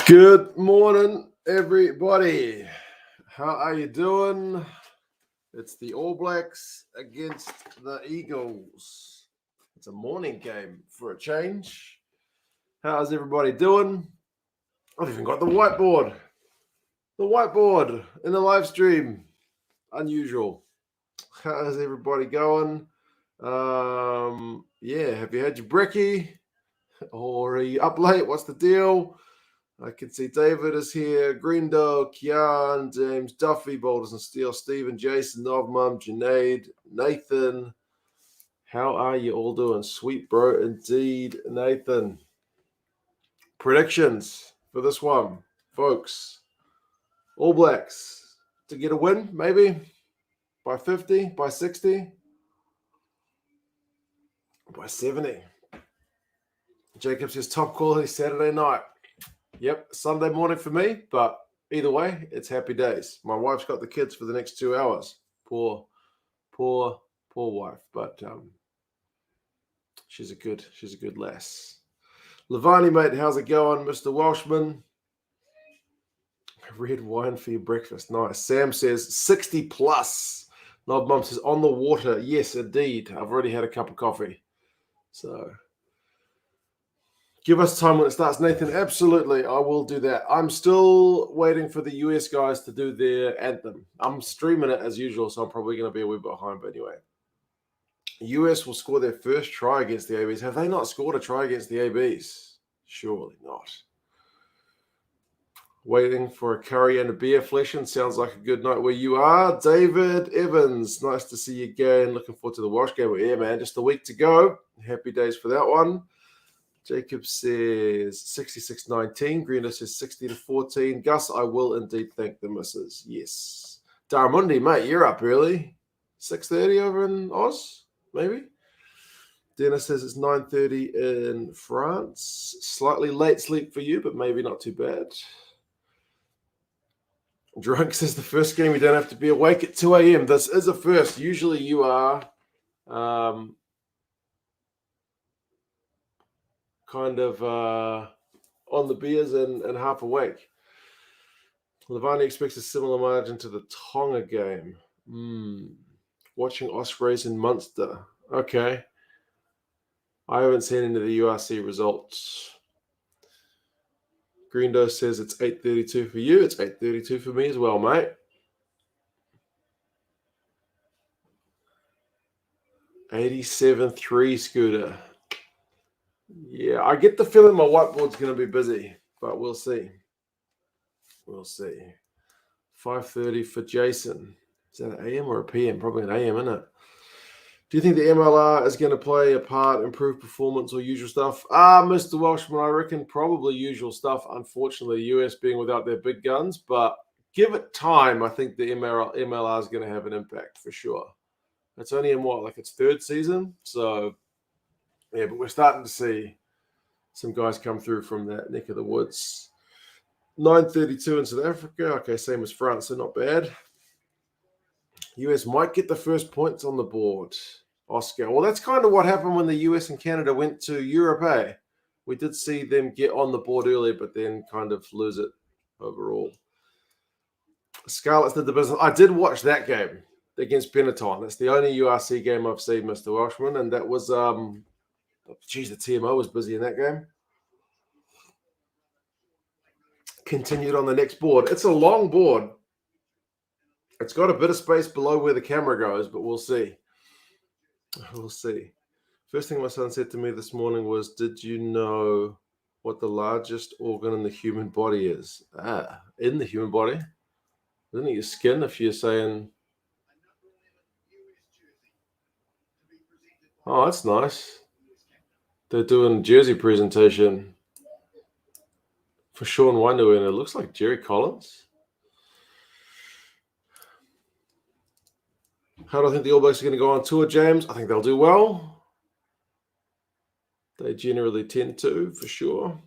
Good morning, everybody. How are you doing? It's the All Blacks against the Eagles. It's a morning game for a change. How's everybody doing? I've even got the whiteboard. The whiteboard in the live stream. Unusual. How's everybody going? Have you had your brekkie? Or are you up late? What's the deal? I can see David is here, Greendo, Kian, James Duffy, Boulders and Steel, Stephen, Jason, Novmum, Junaid, Nathan. How are you all doing? Sweet bro, indeed, Nathan. Predictions for this one, folks. All Blacks to get a win, maybe by 50, by 60, by 70. Jacob says top quality Saturday night. Yep, Sunday morning for me, but either way, it's happy days. My wife's got the kids for the next 2 hours. Poor wife, but she's a good lass. Levani, mate, how's it going, Mr. Welshman? Red wine for your breakfast, nice. Sam says 60 plus. Knob Mum says on the water. Yes, indeed. I've already had a cup of coffee, so. Give us time when it starts, Nathan. Absolutely, I will do that. I'm still waiting for the US guys to do their anthem. I'm streaming it as usual, so I'm probably going to be a wee bit behind. But anyway, US will score their first try against the ABs. Have they not scored a try against the ABs? Surely not. Waiting for a curry and a beer, Fleshin. Sounds like a good night where you are. David Evans, nice to see you again. Looking forward to the Wash game. Yeah, man, just a week to go. Happy days for that one. Jacob says 66-19. Greeno says 60-14. Gus, I will indeed thank the missus. Yes. Daramundi, mate, you're up early. 6:30 over in Oz, maybe? Dennis says it's 9:30 in France. Slightly late sleep for you, but maybe not too bad. Drunk says the first game you don't have to be awake at 2 a.m. This is a first. Usually you are kind of on the beers and half awake. Levani expects a similar margin to the Tonga game. Watching Ospreys in Munster. Okay. I haven't seen any of the URC results. Greendo says it's 8:32 for you. It's 8:32 for me as well, mate. 87-3, Scooter. Yeah, I get the feeling my whiteboard's going to be busy, but we'll see. We'll see. 5:30 for Jason. Is that an AM or a PM? Probably an AM, isn't it? Do you think the MLR is going to play a part, improve performance, or usual stuff? Mr. Welshman, I reckon probably usual stuff. Unfortunately, the US being without their big guns, but give it time. I think the MLR is going to have an impact for sure. It's only in its third season, so yeah. But we're starting to see some guys come through from that neck of the woods. 9:32 in South Africa. Okay, same as France, so not bad. US might get the first points on the board. Oscar. Well, that's kind of what happened when the US and Canada went to Europe, eh? We did see them get on the board early, but then kind of lose it overall. Scarlets did the business. I did watch that game against Benetton. That's the only URC game I've seen, Mr. Welshman, and that was, the TMO was busy in that game. Continued on the next board. It's a long board. It's got a bit of space below where the camera goes, but we'll see. We'll see. First thing my son said to me this morning was, did you know what the largest organ in the human body is? In the human body? Isn't it your skin if you're saying... Oh, that's nice. They're doing jersey presentation for Sean Wonder, and it looks like Jerry Collins. How do I think the All Blacks are going to go on tour, James? I think they'll do well. They generally tend to, for sure.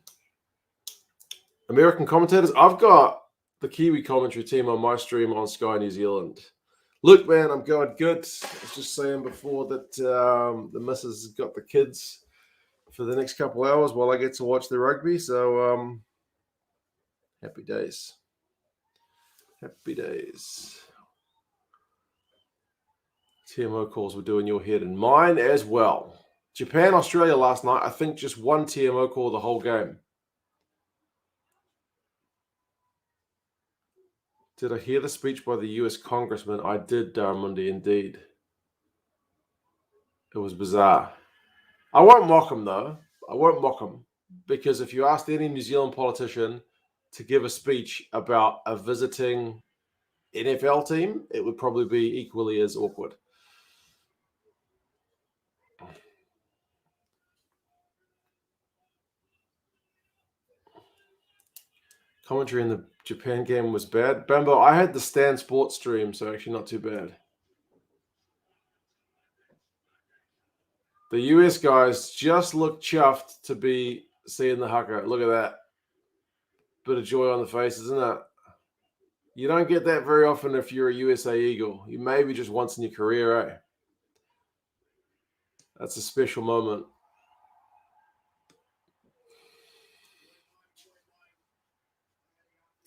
American commentators. I've got the Kiwi commentary team on my stream on Sky New Zealand. Look, man, I'm going good. I was just saying before that the missus has got the kids for the next couple hours while I get to watch the rugby. So Happy days. Happy days. TMO calls were doing your head and mine as well. Japan, Australia last night, I think just one TMO call the whole game. Did I hear the speech by the US congressman? I did, Darmundi, indeed. It was bizarre. I won't mock him, though. I won't mock him. Because if you asked any New Zealand politician to give a speech about a visiting NFL team, it would probably be equally as awkward. Commentary in the Japan game was bad. Bambo, I had the Stan Sports stream, so actually not too bad. The US guys just look chuffed to be seeing the haka. Look at that. Bit of joy on the face, isn't it? You don't get that very often if you're a USA Eagle. You maybe just once in your career, eh? That's a special moment.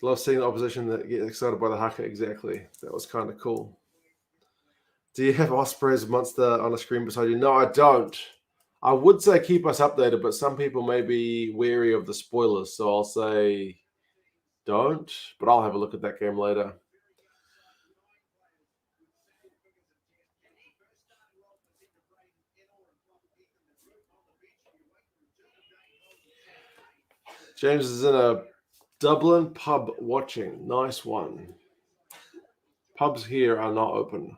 Love seeing the opposition that get excited by the haka. Exactly. That was kind of cool. Do you have Osprey's Monster on a screen beside you? No, I don't. I would say keep us updated, but some people may be wary of the spoilers. So I'll say don't, but I'll have a look at that game later. James is in a Dublin pub watching. Nice one. Pubs here are not open.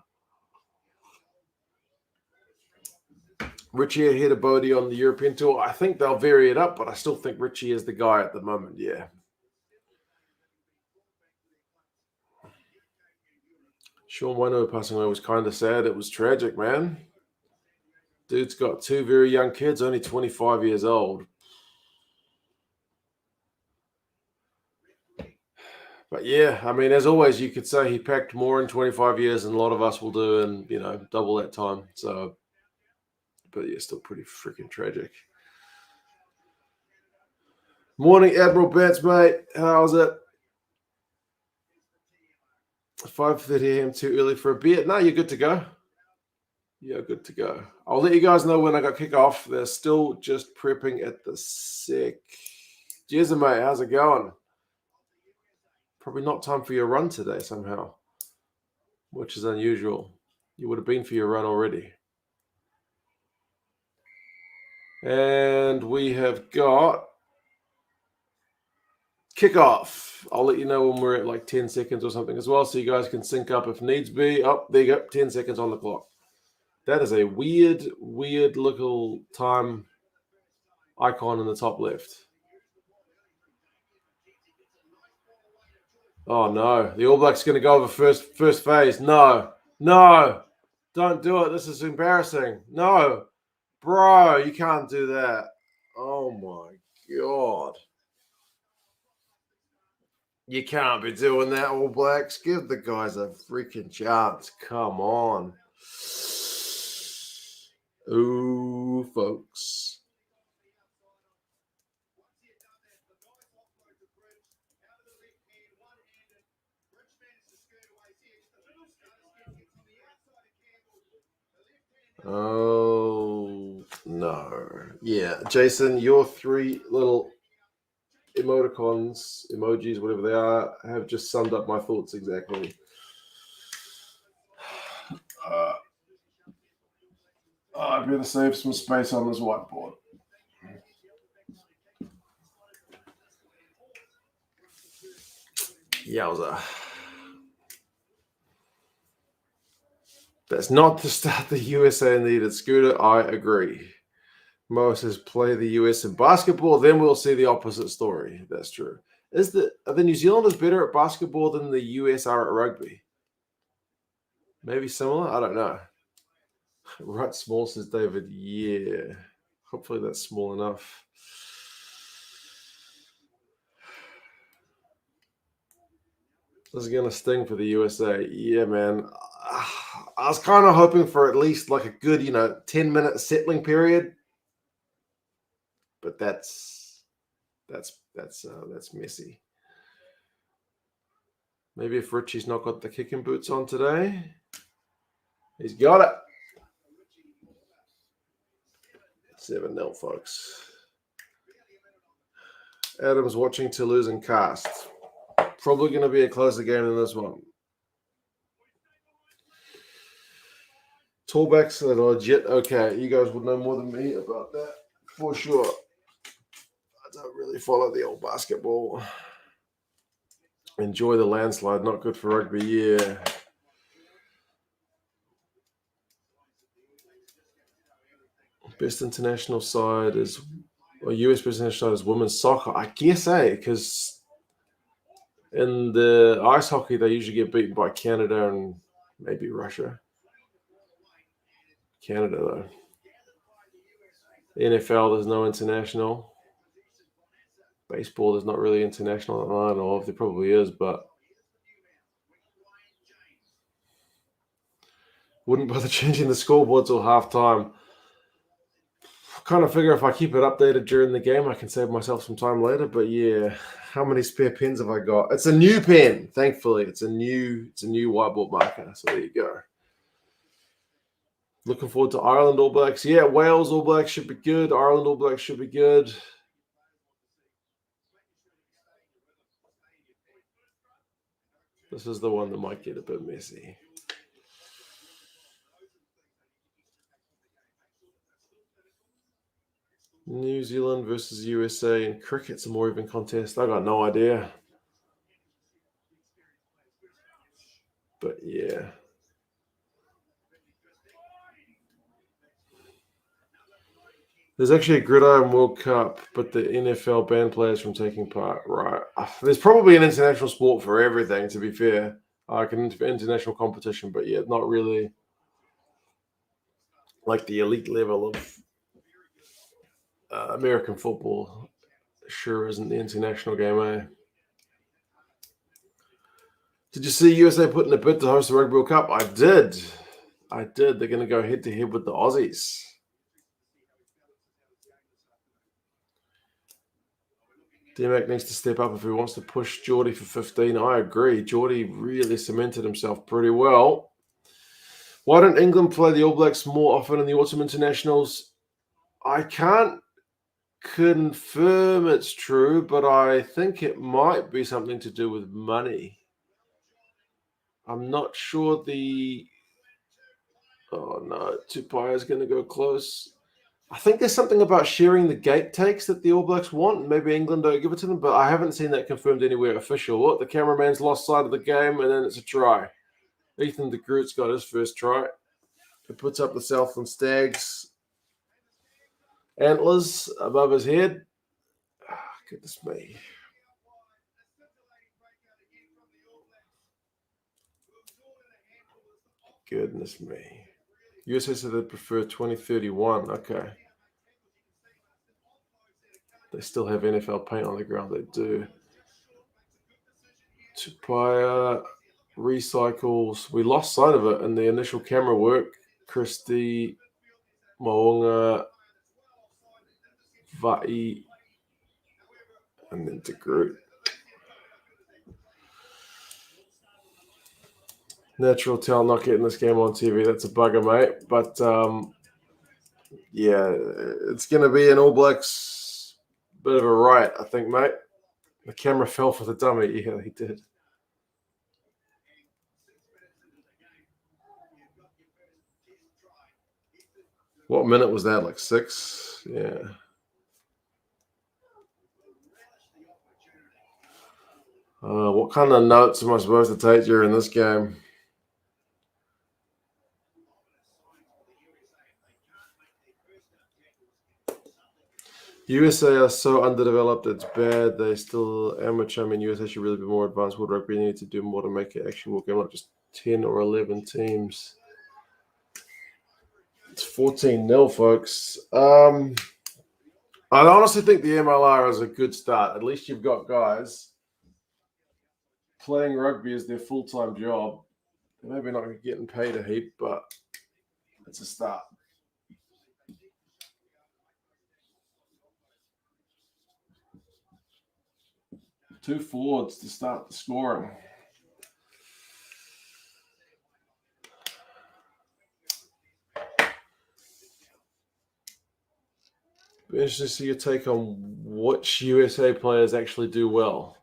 Richie ahead of Bodie on the European Tour. I think they'll vary it up, but I still think Richie is the guy at the moment. Yeah. Sean Wano passing away was kind of sad. It was tragic, man. Dude's got two very young kids, only 25 years old. But yeah, I mean, as always, you could say he packed more in 25 years than a lot of us will do in, double that time. So, but yeah, still pretty freaking tragic. Morning, Admiral Bats, mate. How's it? 5:30 a.m. too early for a beer? No, you're good to go. You're good to go. I'll let you guys know when I got kick off. They're still just prepping at the sec. Cheers, mate. How's it going? Probably not time for your run today somehow, which is unusual. You would have been for your run already. And we have got kickoff. I'll let you know when we're at like 10 seconds or something as well, so you guys can sync up if needs be. Oh, there you go. 10 seconds on the clock. That is a weird little time icon in the top left. Oh, no. The All Blacks going to go over first phase. No. Don't do it. This is embarrassing. No. Bro, you can't do that. Oh, my God. You can't be doing that, All Blacks. Give the guys a freaking chance. Come on. Ooh, folks. Oh, no. Yeah, Jason, your three little emoticons, emojis, whatever they are, have just summed up my thoughts exactly. I better save some space on this whiteboard. Yowza. That's not the start the USA needed. Scooter, I agree. Mo says play the US in basketball, then we'll see the opposite story. That's true. Are the New Zealanders better at basketball than the US are at rugby? Maybe similar? I don't know. Right, small, says David. Yeah. Hopefully that's small enough. This is going to sting for the USA. Yeah, man. I was kind of hoping for at least like a good, 10-minute settling period. But that's messy. Maybe if Richie's not got the kicking boots on today. He's got it. 7-0, folks. Adam's watching to lose and cast. Probably going to be a closer game than this one. Tallbacks that are legit. Okay, you guys would know more than me about that for sure. I don't really follow the old basketball. Enjoy the landslide. Not good for rugby. Yeah. Best international side is, or US best international side is women's soccer. I guess, because in the ice hockey, they usually get beaten by Canada and maybe Russia. Canada, though. NFL, there's no international. Baseball, there's not really international. I don't know if there probably is, but wouldn't bother changing the scoreboard till halftime. Kind of figure if I keep it updated during the game, I can save myself some time later. But yeah, how many spare pens have I got? It's a new pen, thankfully. It's a new whiteboard marker. So there you go. Looking forward to Ireland All Blacks. Yeah, Wales All Blacks should be good. Ireland All Blacks should be good. This is the one that might get a bit messy. New Zealand versus USA in cricket's a more even contest. I got no idea. But yeah. There's actually a Gridiron World Cup, but the NFL banned players from taking part. Right. There's probably an international sport for everything, to be fair. Like an international competition, but yeah, not really like the elite level of American football. Sure isn't the international game, eh? Did you see USA put in a bid to host the Rugby World Cup? I did. They're going to go head-to-head with the Aussies. D-Mac needs to step up if he wants to push Geordie for 15. I agree. Geordie really cemented himself pretty well. Why don't England play the All Blacks more often in the autumn internationals? I can't confirm it's true, but I think it might be something to do with money. I'm not sure Oh no, Tupai is going to go close. I think there's something about sharing the gate takes that the All Blacks want. Maybe England don't give it to them, but I haven't seen that confirmed anywhere official. Look, the cameraman's lost sight of the game, and then it's a try. Ethan de Groot's got his first try. He puts up the Southland Stags antlers above his head. Goodness me. Goodness me. USA said they prefer 2031. Okay. They still have NFL paint on the ground. They do. Tupaia recycles. We lost sight of it in the initial camera work. Christie, Moonga, Vai, and then de Groot. Natural talent not getting this game on TV. That's a bugger, mate. But yeah, it's going to be an All Blacks bit of a riot, I think, mate. The camera fell for the dummy. Yeah, he did. What minute was that? Like 6? Yeah. What kind of notes am I supposed to take during this game? USA are so underdeveloped, it's bad. They still amateur. I mean, USA should really be more advanced. World Rugby need to do more to make it actually work, not just 10 or 11 teams. It's 14-0, folks. I honestly think the MLR is a good start. At least you've got guys playing rugby as their full-time job. They're maybe not getting paid a heap, but it's a start. Two forwards to start the scoring. Be interesting to see your take on which USA players actually do well.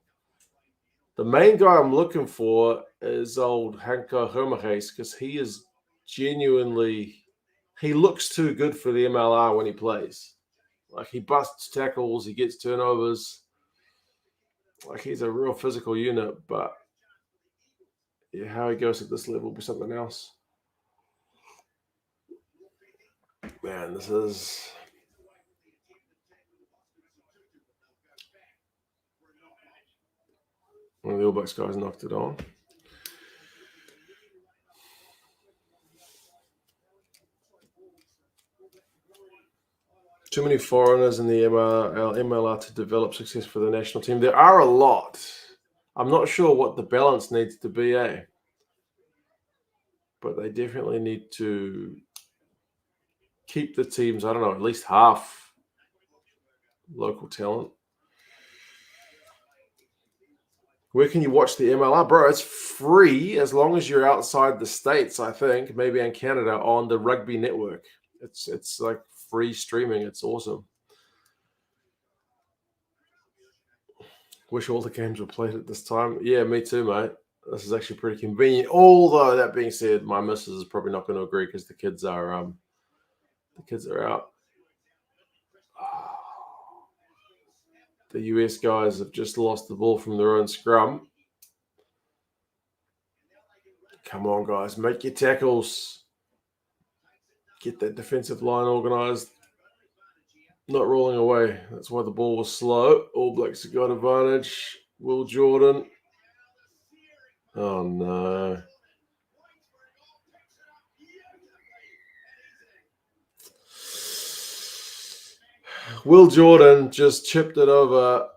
The main guy I'm looking for is old Hanko Hermages because he is genuinely, he looks too good for the MLR when he plays. Like he busts tackles, he gets turnovers. Like he's a real physical unit, but yeah, how he goes at this level will be something else. Man, this is one of the All Blacks guys knocked it on. Too many foreigners in the MLR to develop success for the national team. There are a lot. I'm not sure what the balance needs to be, but they definitely need to keep the teams, I don't know, at least half local talent. Where can you watch the MLR? Bro, it's free as long as you're outside the States, I think, maybe in Canada, on the Rugby Network. It's like free streaming. It's awesome. Wish all the games were played at this time. Yeah, me too, mate. This is actually pretty convenient. Although that being said, my missus is probably not going to agree because the kids are out. The US guys have just lost the ball from their own scrum. Come on, guys, make your tackles. Get that defensive line organised. Not rolling away. That's why the ball was slow. All Blacks have got advantage. Will Jordan. Oh, no. Will Jordan just chipped it over,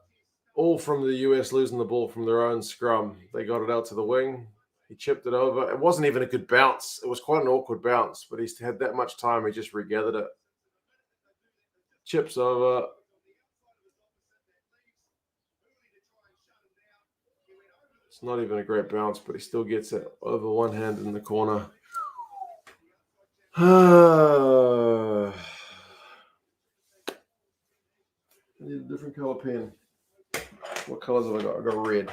all from the US losing the ball from their own scrum. They got it out to the wing. He chipped it over. It wasn't even a good bounce. It was quite an awkward bounce, but he's had that much time. He just regathered it. Chips over. It's not even a great bounce, but he still gets it over one hand in the corner. I need a different color pen. What colors have I got? I got red.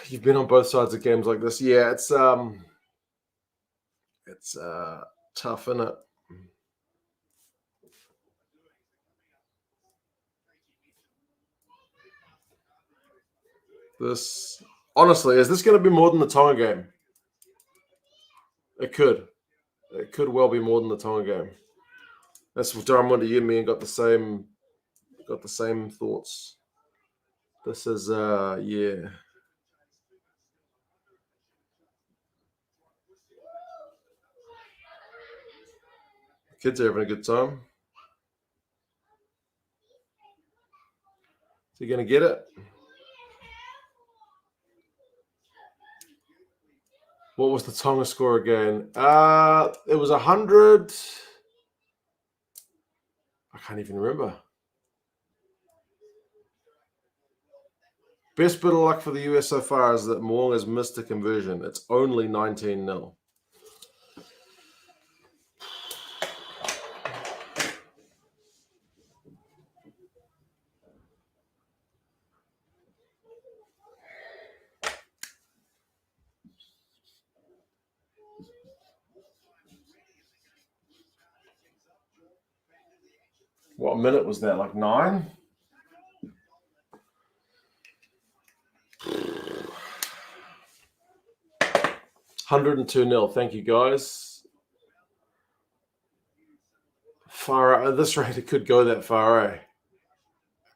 You've been on both sides of games like this. Yeah, it's tough, isn't it? This, honestly, is this going to be more than the Tonga game? It could. It could well be more than the Tonga game. That's what Darren wanted to me and got the same thoughts. This is yeah. Kids are having a good time. Is he gonna get it? What was the Tonga score again? It was 100. I can't even remember. Best bit of luck for the US so far is that Moong has missed a conversion. It's only 19-0. What minute was that? Like 9? $102-0. Thank you, guys. Far at this rate, it could go that far,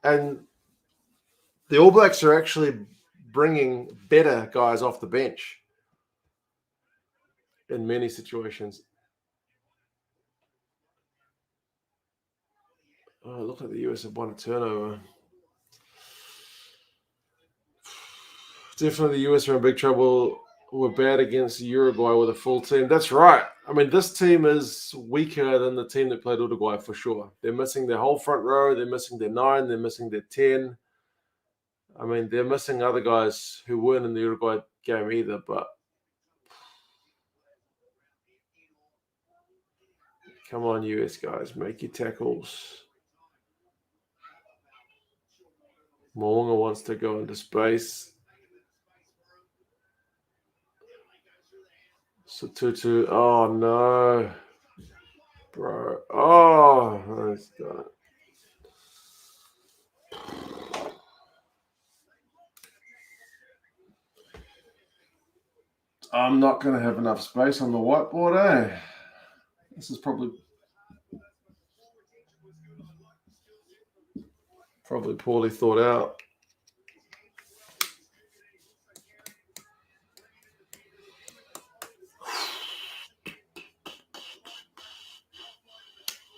And the All Blacks are actually bringing better guys off the bench in many situations. Oh, look like the US have won a turnover. Definitely the US are in big trouble. We're bad against Uruguay with a full team. That's right. I mean, this team is weaker than the team that played Uruguay for sure. They're missing their whole front row. They're missing their 9. They're missing their 10. I mean, they're missing other guys who weren't in the Uruguay game either, but Come on, US guys, make your tackles. Moonga wants to go into space. So Tutu, oh no, bro. Oh, nice done. I'm not going to have enough space on the whiteboard, eh? This is probably poorly thought out.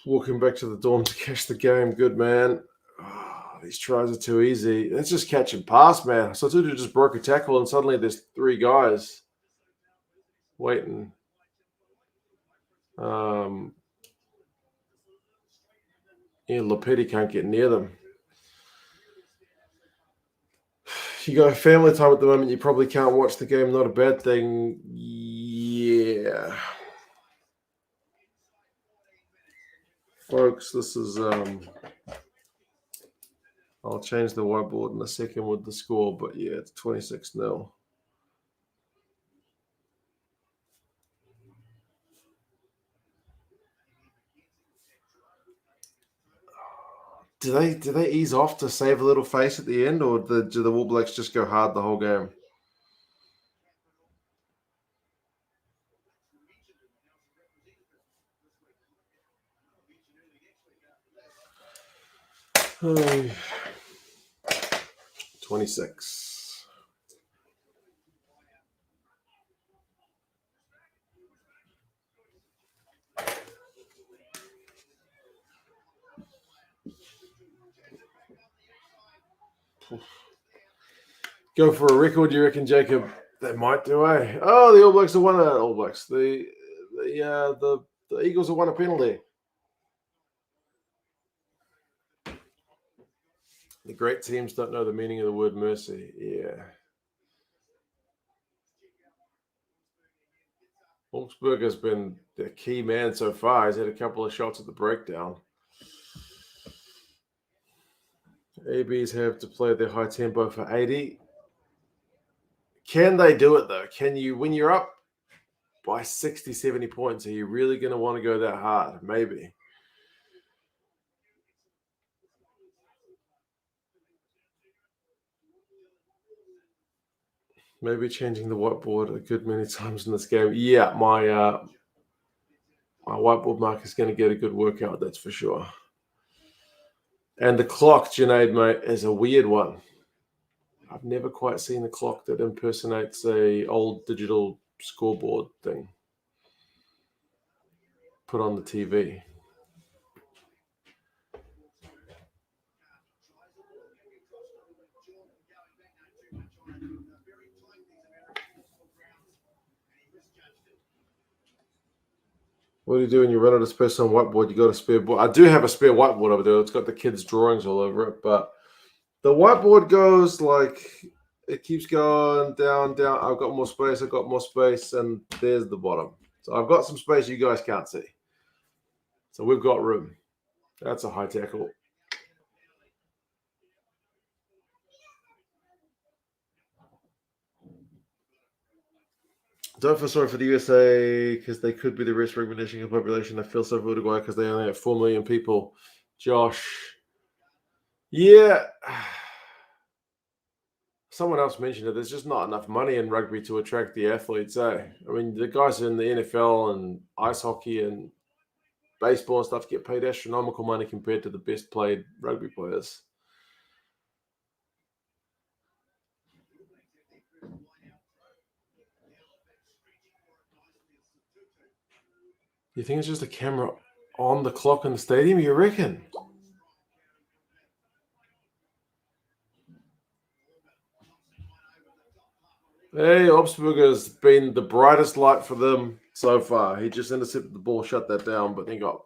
Walking back to the dorm to catch the game. Good, man. Oh, these tries are too easy. Let's just catch and pass, man. So Tutu just broke a tackle, and suddenly there's 3 guys waiting. Lopetti can't get near them. You got family time at the moment, you probably can't watch the game. Not a bad thing. Yeah. Folks, this is I'll change the whiteboard in a second with the score, but yeah, it's 26-0. Do they ease off to save a little face at the end, or do the All Blacks just go hard the whole game? Oh, 26. Go for a record, you reckon, Jacob? They might do, eh? Oh, the All Blacks have won All Blacks. The Eagles have won a penalty. The great teams don't know the meaning of the word mercy. Yeah. Augsburg has been the key man so far. He's had a couple of shots at the breakdown. ABs have to play their high tempo for 80. Can they do it, though? Can you, when you're up by 60, 70 points, are you really going to want to go that hard? Maybe. Maybe changing the whiteboard a good many times in this game. Yeah, my whiteboard mark is going to get a good workout, that's for sure. And the clock, Junaid, mate, is a weird one. I've never quite seen a clock that impersonates a old digital scoreboard thing put on the TV. What do you do when you run out of space on whiteboard? You got a spare board. I do have a spare whiteboard over there. It's got the kids' drawings all over it, but the whiteboard goes like it keeps going down, down. I've got more space. I've got more space, and there's the bottom. So I've got some space you guys can't see. So we've got room. That's a high tackle. Don't feel sorry for the USA because they could be the risk recognition of population. I feel sorry for Uruguay because they only have 4 million people. Josh. Yeah. Someone else mentioned it. There's just not enough money in rugby to attract the athletes, eh? I mean, the guys in the NFL and ice hockey and baseball and stuff get paid astronomical money compared to the best played rugby players. You think it's just a camera on the clock in the stadium? You reckon? Hey, Obsberger's been the brightest light for them so far. He just intercepted the ball, shut that down, but then got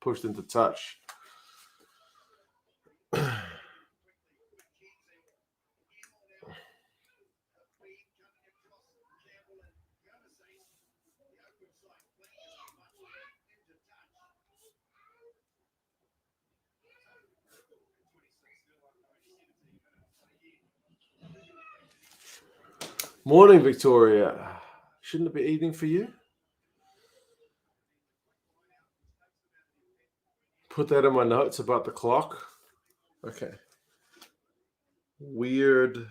pushed into touch. Morning, Victoria. Shouldn't it be evening for you? Put that in my notes about the clock. Okay. Weird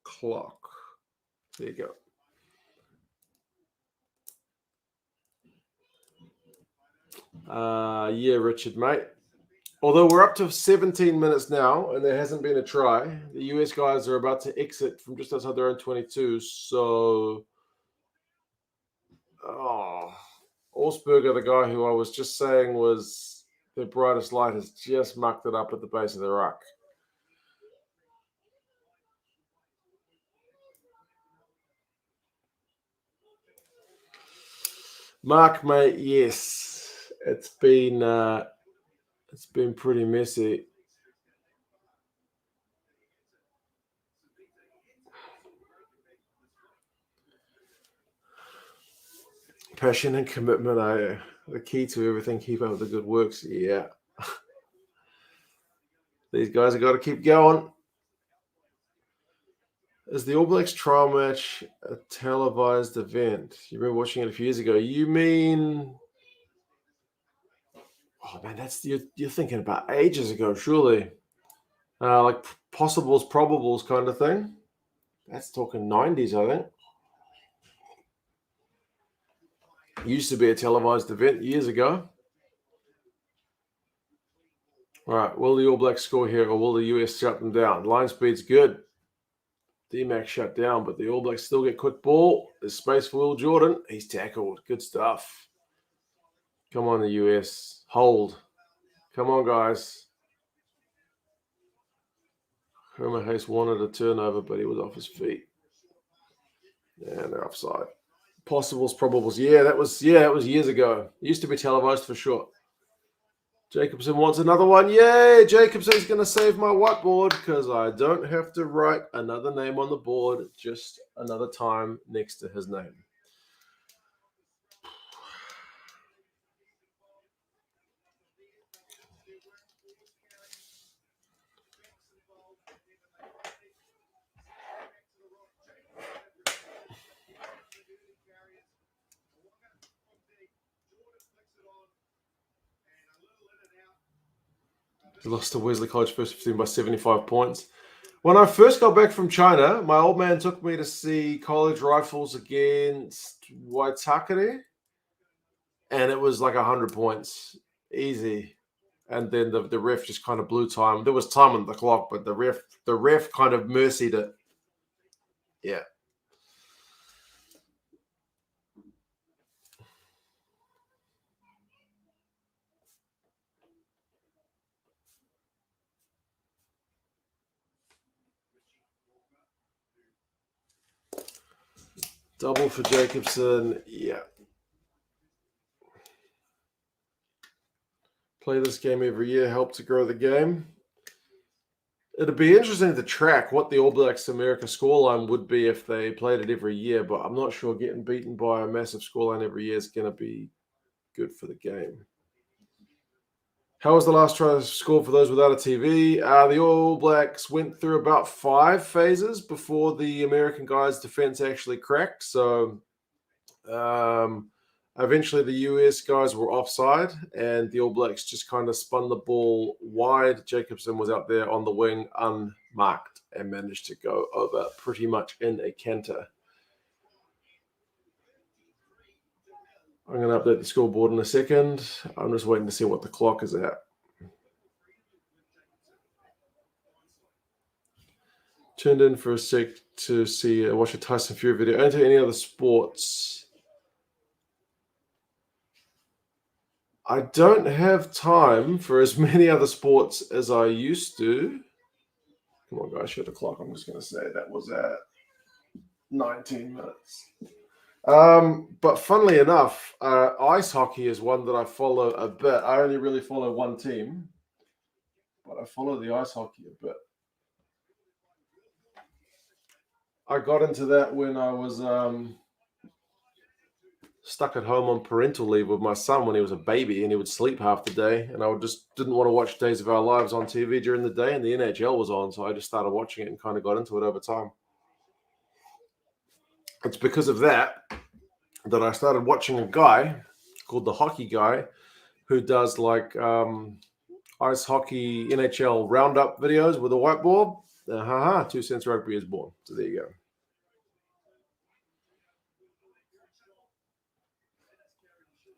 clock. There you go. Yeah, Richard, mate. Although we're up to 17 minutes now and there hasn't been a try, the US guys are about to exit from just outside their own 22. So, Augsburger, the guy who I was just saying was the brightest light, has just mucked it up at the base of the ruck. Mark, mate, yes, it's been pretty messy. Passion and commitment are the key to everything. Keep up the good works. Yeah, these guys have got to keep going. Is the All Blacks trial match a televised event? You remember watching it a few years ago? You mean? Oh man, that's you're thinking about ages ago, surely. Like possibles, probables kind of thing. That's talking 90s, I think. Used to be a televised event years ago. All right, will the All Blacks score here or will the US shut them down? Line speed's good. D-Mac shut down, but the All Blacks still get quick ball. There's space for Will Jordan. He's tackled. Good stuff. Come on, the US. Hold. Come on, guys. Herman Hayes wanted a turnover, but he was off his feet. And they're offside. Possibles, probables. Yeah, that was years ago. It used to be televised for sure. Jacobson wants another one. Yay! Jacobson's going to save my whiteboard because I don't have to write another name on the board, just another time next to his name. He lost to Wesley College first 15 by 75 points. When I first got back from China, my old man took me to see college rifles against Waitakere, and it was like 100 points, easy. And then the ref just kind of blew time. There was time on the clock, but the ref kind of mercied it. Yeah. Double for Jacobson. Yeah. Play this game every year, help to grow the game. It'd be interesting to track what the All Blacks America scoreline would be if they played it every year, but I'm not sure getting beaten by a massive scoreline every year is going to be good for the game. How was the last try scored for those without a TV? The All Blacks went through about 5 phases before the American guys' defense actually cracked. So eventually the US guys were offside and the All Blacks just kind of spun the ball wide. Jacobson was out there on the wing unmarked and managed to go over pretty much in a canter. I'm going to update the scoreboard in a second. I'm just waiting to see what the clock is at. Tuned in for a sec to see watch a Tyson Fury video. Into any other sports? I don't have time for as many other sports as I used to. Come on, guys, show the clock. I'm just going to say that was at 19 minutes. But funnily enough, ice hockey is one that I follow a bit. I only really follow one team, but I follow the ice hockey a bit. I got into that when I was stuck at home on parental leave with my son when he was a baby and he would sleep half the day. And I just didn't want to watch Days of Our Lives on TV during the day and the NHL was on. So I just started watching it and kind of got into it over time. it's because of that I started watching a guy called the Hockey Guy who does like ice hockey NHL roundup videos with a whiteboard. 2 Cents Rugby is born. So there you go.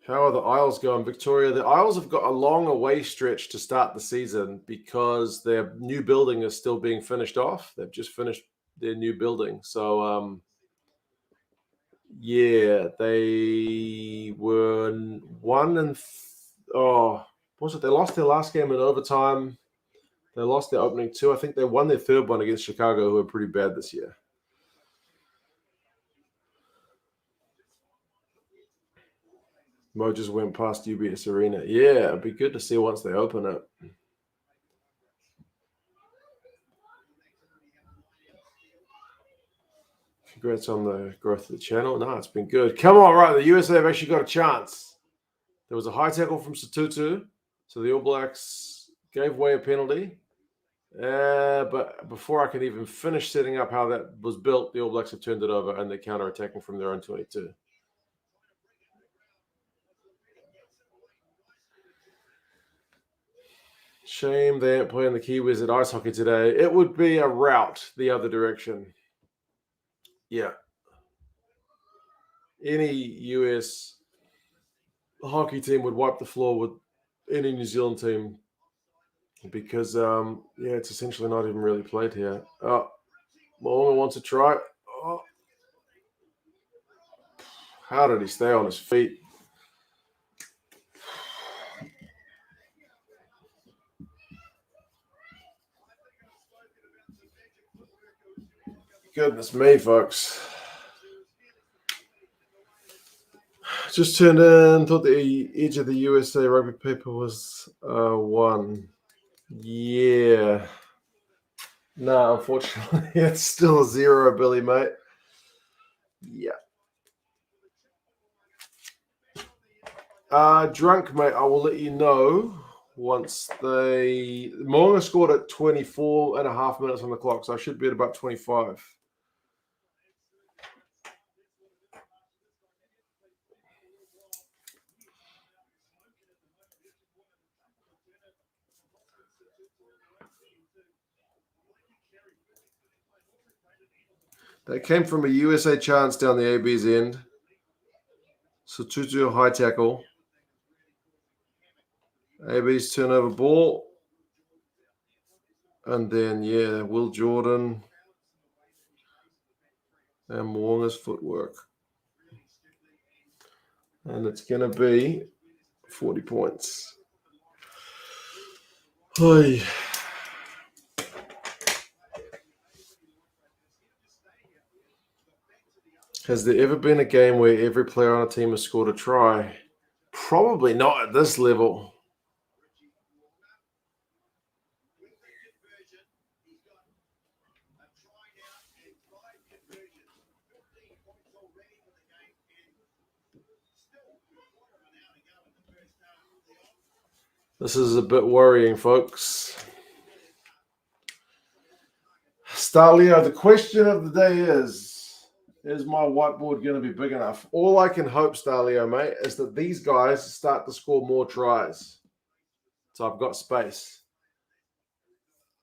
How are the Isles going, Victoria? The Isles have got a long away stretch to start the season because their new building is still being finished off. They've just finished their new building. So, yeah, they were they lost their last game in overtime. They lost their opening 2. I think they won their third one against Chicago, who are pretty bad this year. Mo just went past UBS Arena. Yeah, it'd be good to see once they open it. Congrats on the growth of the channel. No, it's been good. Come on, right. The USA have actually got a chance. There was a high tackle from Sotutu. So the All Blacks gave away a penalty. But before I can even finish setting up how that was built, the All Blacks have turned it over and they're counter-attacking from their own 22. Shame they ain't playing the Kiwis at ice hockey today. It would be a rout the other direction. Yeah. Any US hockey team would wipe the floor with any New Zealand team because, it's essentially not even really played here. Oh, Mo'unga wants to try. Oh. How did he stay on his feet? Goodness me, folks. Just turned in, thought the edge of the USA rugby paper was 1. Yeah. No, unfortunately, it's still a 0, Billy, mate. Yeah. Drunk, mate, I will let you know once Mo'unga scored at 24 and a half minutes on the clock, so I should be at about 25. They came from a USA chance down the AB's end. Sotutu high tackle. AB's turnover ball. And then, Will Jordan and Mo'unga's footwork. And it's going to be 40 points. Hey. Has there ever been a game where every player on a team has scored a try? Probably not at this level. This is a bit worrying, folks. Starleo, the question of the day is my whiteboard going to be big enough? All I can hope, Starleo, mate, is that these guys start to score more tries. So I've got space.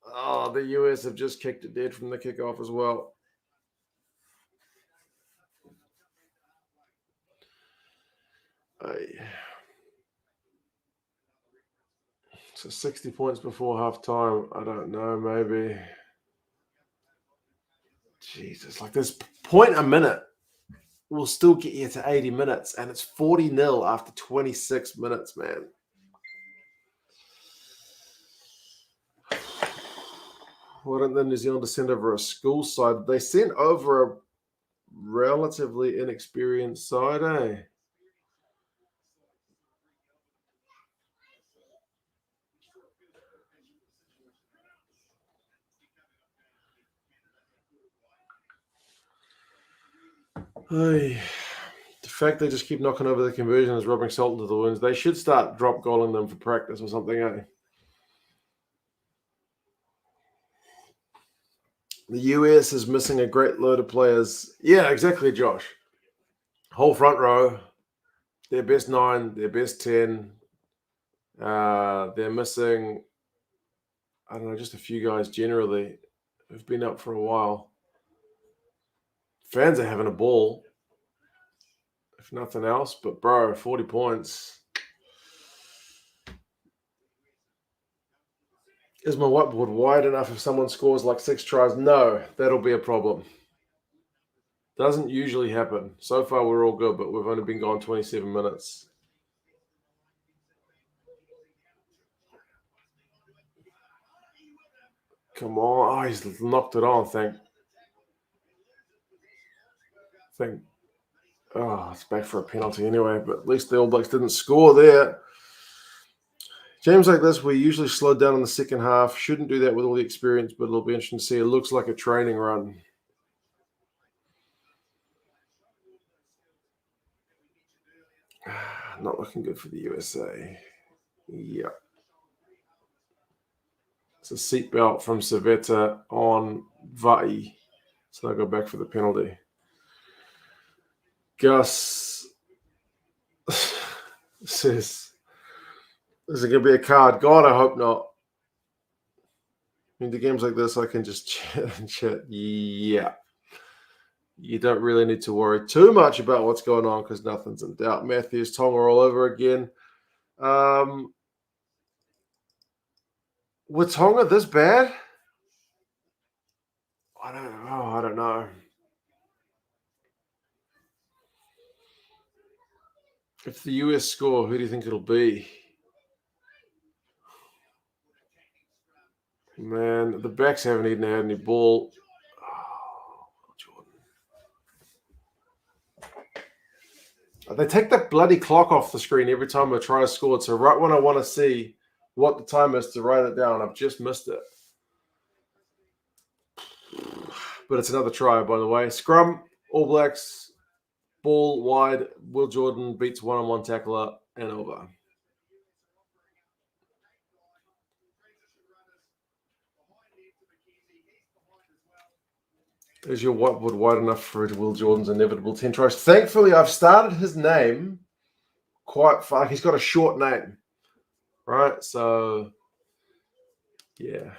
Oh, the US have just kicked it dead from the kickoff as well. So 60 points before half time. I don't know, maybe. Jesus, like this point a minute will still get you to 80 minutes, and it's 40-0 after 26 minutes, man. Why don't the New Zealanders send over a school side? They sent over a relatively inexperienced side, eh? Hey. The fact they just keep knocking over the conversion is rubbing salt into the wounds. They should start drop goaling them for practice or something, eh? The US is missing a great load of players. Yeah, exactly, Josh. Whole front row, their best 9, their best 10. They're missing, I don't know, just a few guys generally who've been up for a while. Fans are having a ball, if nothing else. But, bro, 40 points. Is my whiteboard wide enough if someone scores like 6 tries? No, that'll be a problem. Doesn't usually happen. So far, we're all good, but we've only been gone 27 minutes. Come on. Oh, he's knocked it on, Oh, it's back for a penalty anyway, but at least the All Blacks didn't score there. Games like this, we usually slow down in the second half. Shouldn't do that with all the experience, but it'll be interesting to see. It looks like a training run. Not looking good for the USA. Yeah. It's a seatbelt from Savetta on Vai. So they'll go back for the penalty. Gus says, is it going to be a card? God, I hope not. I mean, the games like this, I can just chat and chat. Yeah. You don't really need to worry too much about what's going on because nothing's in doubt. Matthews, Tonga all over again. Was Tonga this bad? I don't know. If the US score, who do you think it'll be? Man, the backs haven't even had any ball. Oh, Jordan. They take that bloody clock off the screen every time I try to score. So right when I want to see what the time is to write it down, I've just missed it. But it's another try, by the way. Scrum, All Blacks, ball wide. Will Jordan beats one-on-one tackler and over. Is your whiteboard wide enough for Will Jordan's inevitable 10 tries? Thankfully, I've started his name quite far. He's got a short name, right? So, yeah.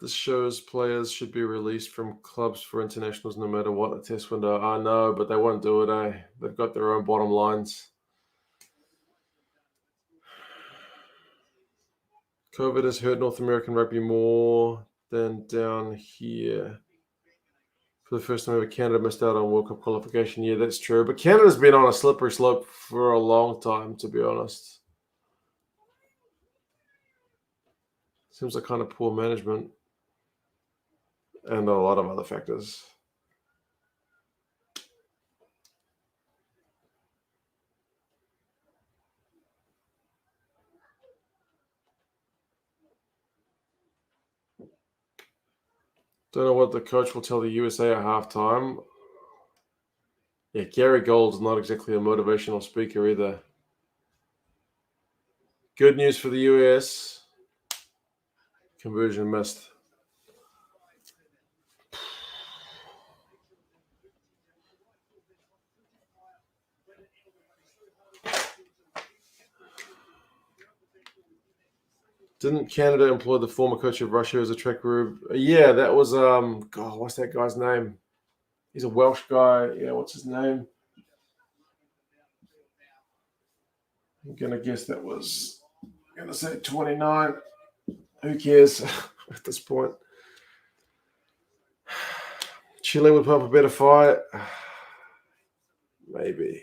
This shows players should be released from clubs for internationals no matter what the test window. I know, but they won't do it, eh? They've got their own bottom lines. COVID has hurt North American rugby more than down here. For the first time ever, Canada missed out on World Cup qualification. Yeah, that's true. But Canada's been on a slippery slope for a long time, to be honest. Seems like kind of poor management and a lot of other factors. Don't know what the coach will tell the USA at halftime. Yeah, Gary Gold's not exactly a motivational speaker either. Good news for the US. Conversion missed. Didn't Canada employ the former coach of Russia as a track group? Yeah, that was God, what's that guy's name? He's a Welsh guy. Yeah, what's his name? I'm gonna guess that was I'm gonna say 29. Who cares at this point? Chile would put up a better fight. Maybe.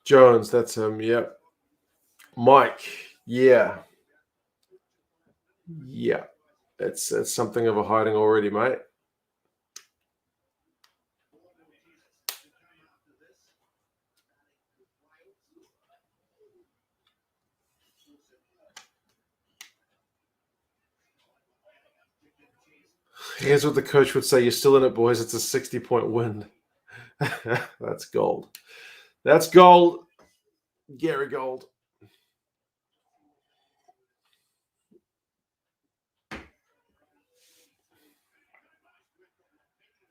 Jones, that's him. Yep. Mike. Yeah. Yeah. It's something of a hiding already, mate. Here's what the coach would say. You're still in it, boys. It's a 60-point win. That's gold. That's gold. Gary Gold.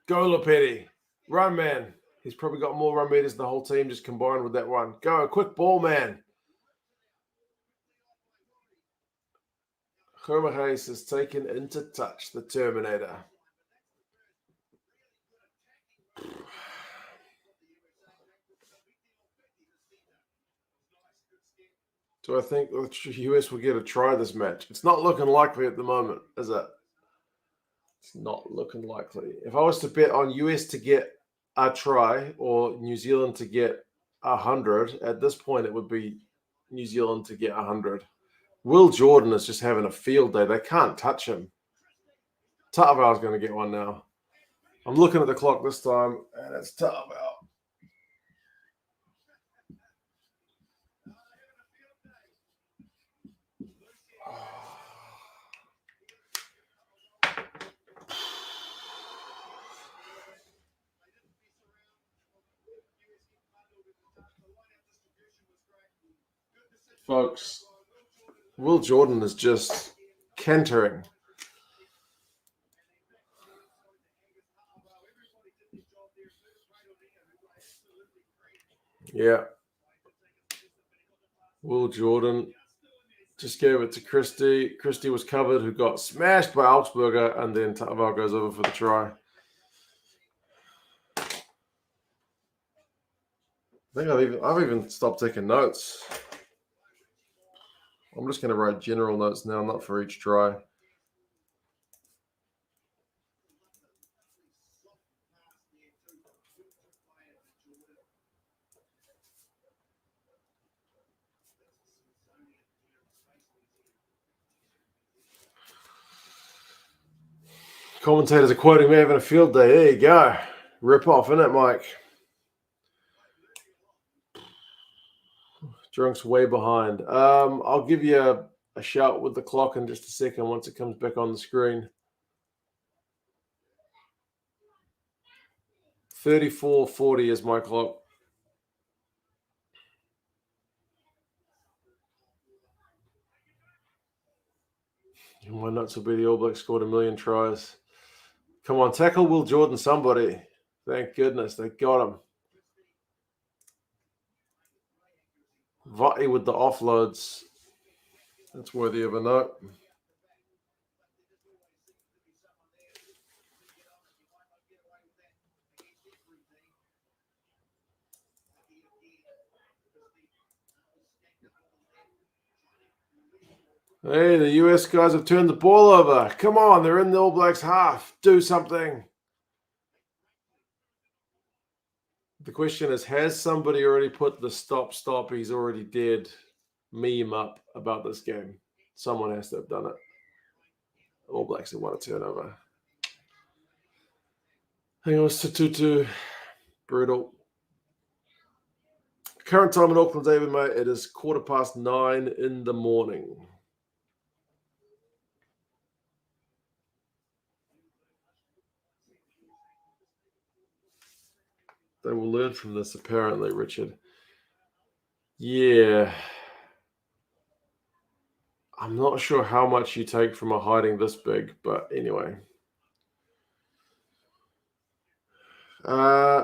Go, Lopetti. Run, man. He's probably got more run meters than the whole team just combined with that one. Go, quick ball, man. Homer Hayes is taken into touch, the Terminator. Do I think the US will get a try this match? It's not looking likely at the moment, is it? It's not looking likely. If I was to bet on US to get a try or New Zealand to get 100, at this point it would be New Zealand to get 100. Will Jordan is just having a field day. They can't touch him. Ta'avao's going to get one now. I'm looking at the clock this time, and it's Ta'avao. Folks, Will Jordan is just cantering. Yeah. Will Jordan just gave it to Christie. Christie was covered, who got smashed by Augsburger, and then Ta'avao goes over for the try. I think I've even stopped taking notes. I'm just going to write general notes now, not for each try. Commentators are quoting me having a field day. There you go. Rip off, isn't it, Mike? Drunk's way behind. I'll give you a shout with the clock in just a second once it comes back on the screen. 34:40 is my clock. My nuts will be the All Blacks scored 1 million tries. Come on, tackle Will Jordan, somebody. Thank goodness they got him. Vati with the offloads. That's worthy of a note. Hey, the US guys have turned the ball over. Come on, they're in the All Blacks half. Do something. The question is, has somebody already put the stop, he's already dead meme up about this game? Someone has to have done it. All Blacks have won a turnover. Hang on, Tutu. Brutal. Current time in Auckland, David, mate, it is 9:15 in the morning. They will learn from this, apparently, Richard. Yeah. I'm not sure how much you take from a hiding this big, but anyway.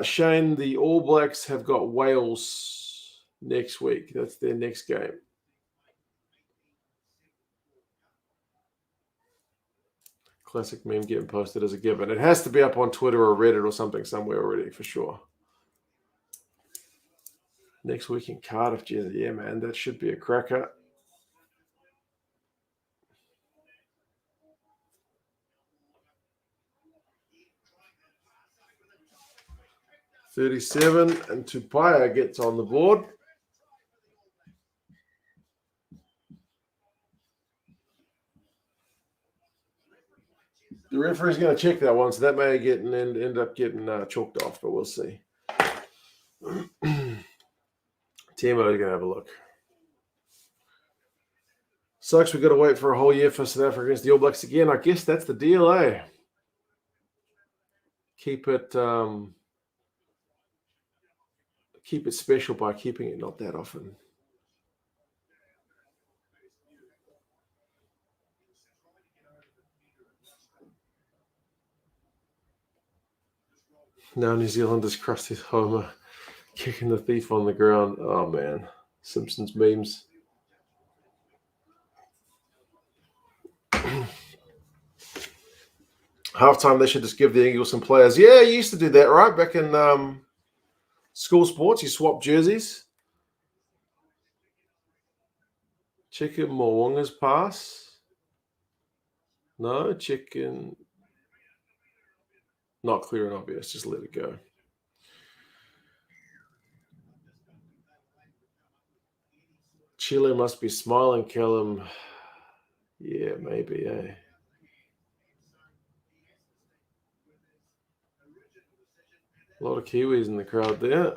Shane, the All Blacks have got Wales next week. That's their next game. Classic meme getting posted as a given. It has to be up on Twitter or Reddit or something somewhere already, for sure. Next week in Cardiff, Jezza. Yeah, man, that should be a cracker. $37, and Tupaia gets on the board. The referee's going to check that one, so that may end up getting chalked off, but we'll see. Timo is going to have a look. Sucks we've got to wait for a whole year for South Africa against the All Blacks again. I guess that's the deal, eh? Keep it keep it special by keeping it not that often. Now New Zealanders crusty Homer kicking the thief on the ground. Oh man, Simpsons memes. Halftime, they should just give the Eagles some players. Yeah, you used to do that, right? Back in school sports, you swap jerseys. Chicken Mo'unga's pass. No, chicken. Not clear and obvious. Just let it go. Chile must be smiling, Callum. Yeah, maybe, eh? A lot of Kiwis in the crowd there.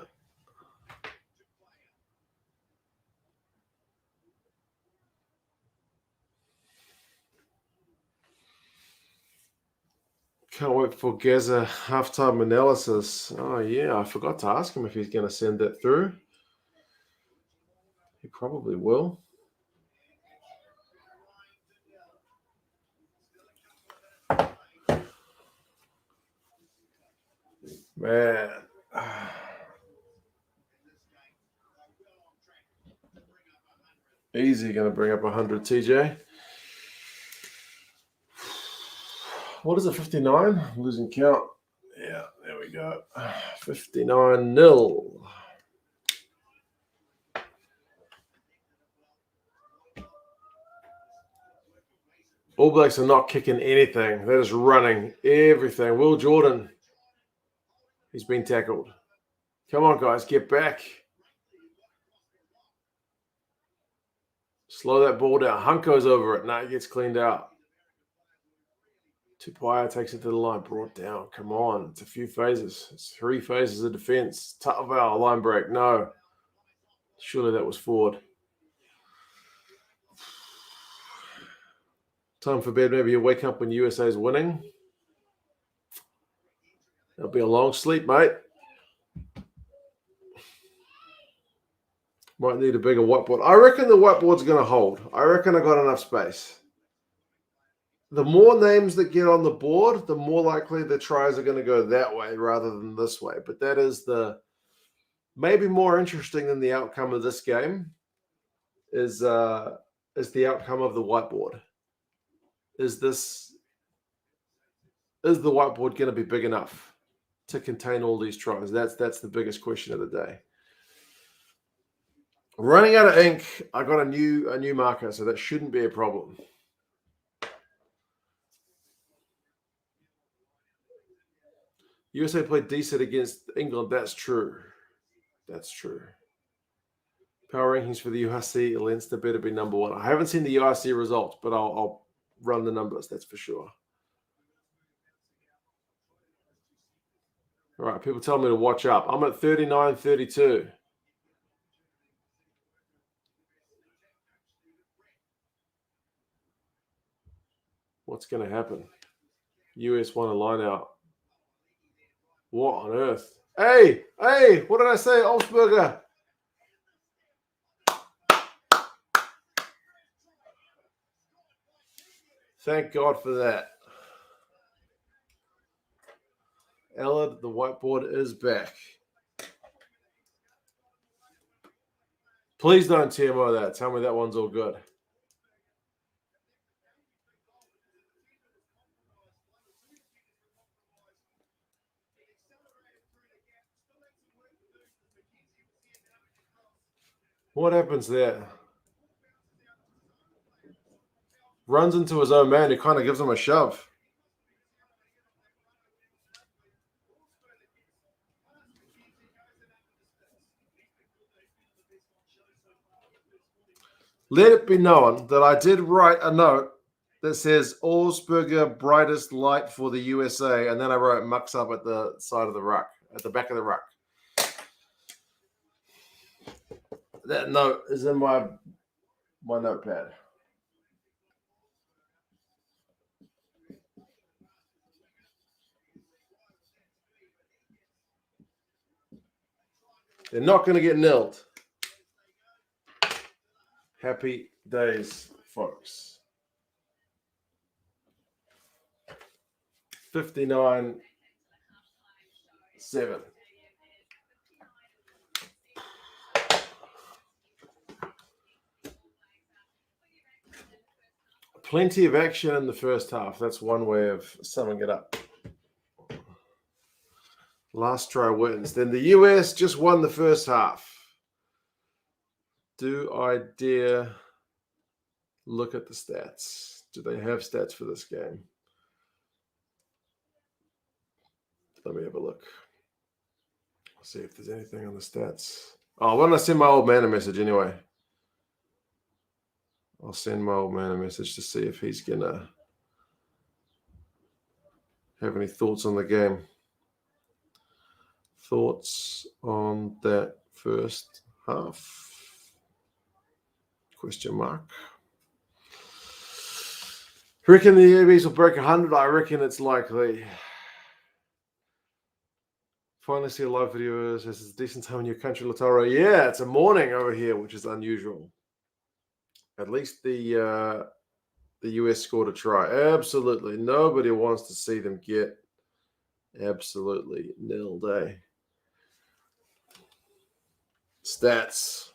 Can't wait for Gaza halftime analysis. Oh, yeah, I forgot to ask him if he's going to send that through. He probably will. Man. Easy going to bring up 100, TJ. What is it, 59? I'm losing count. Yeah, there we go. 59-0. All Blacks are not kicking anything. They're just running everything. Will Jordan, he's been tackled. Come on, guys, get back. Slow that ball down. Hunko's over it. Nah, he gets cleaned out. Tupaia takes it to the line. Brought down. Come on. It's a few phases. It's 3 phases of defense. Ta'avao, line break. No. Surely that was forward. Time for bed. Maybe you wake up when USA is winning. It'll be a long sleep, mate. Might need a bigger whiteboard. I reckon the whiteboard's going to hold. I reckon I got enough space. The more names that get on the board, the more likely the tries are going to go that way rather than this way. But that is the maybe more interesting than the outcome of this game is the outcome of the whiteboard. Is the whiteboard going to be big enough to contain all these tries? That's the biggest question of the day. Running out of ink. I got a new marker, so that shouldn't be a problem. USA played decent against England. That's true. That's true. Power rankings for the URC. Leinster better be number 1. I haven't seen the URC results, but I'll run the numbers. That's for sure. All right. People tell me to watch up. I'm at 39-32. What's going to happen? US won a line out. What on earth? Hey, what did I say? Olsberger. Thank God for that. Ella, the whiteboard is back. Please don't TMO that. Tell me that one's all good. What happens there? Runs into his own man, who kind of gives him a shove. Let it be known that I did write a note that says Augsburger brightest light for the USA, and then I wrote mucks up at the side of the ruck, at the back of the ruck. That note is in my notepad. They're not going to get nilled. Happy days, folks. 59-7. Plenty of action in the first half. That's one way of summing it up. Last try wins. Then the US just won the first half. Do I dare look at the stats? Do they have stats for this game? Let me have a look. I'll see if there's anything on the stats. Oh, why don't I send my old man a message anyway? I'll send my old man a message to see if he's going to have any thoughts on the game. Thoughts on that first half? Question mark. Reckon the ABs will break 100? I reckon it's likely. Finally see a live video. This is a decent time in your country, Latoro. Yeah, it's a morning over here, which is unusual. At least the US scored a try. Absolutely. Nobody wants to see them get absolutely nilled, eh? Stats.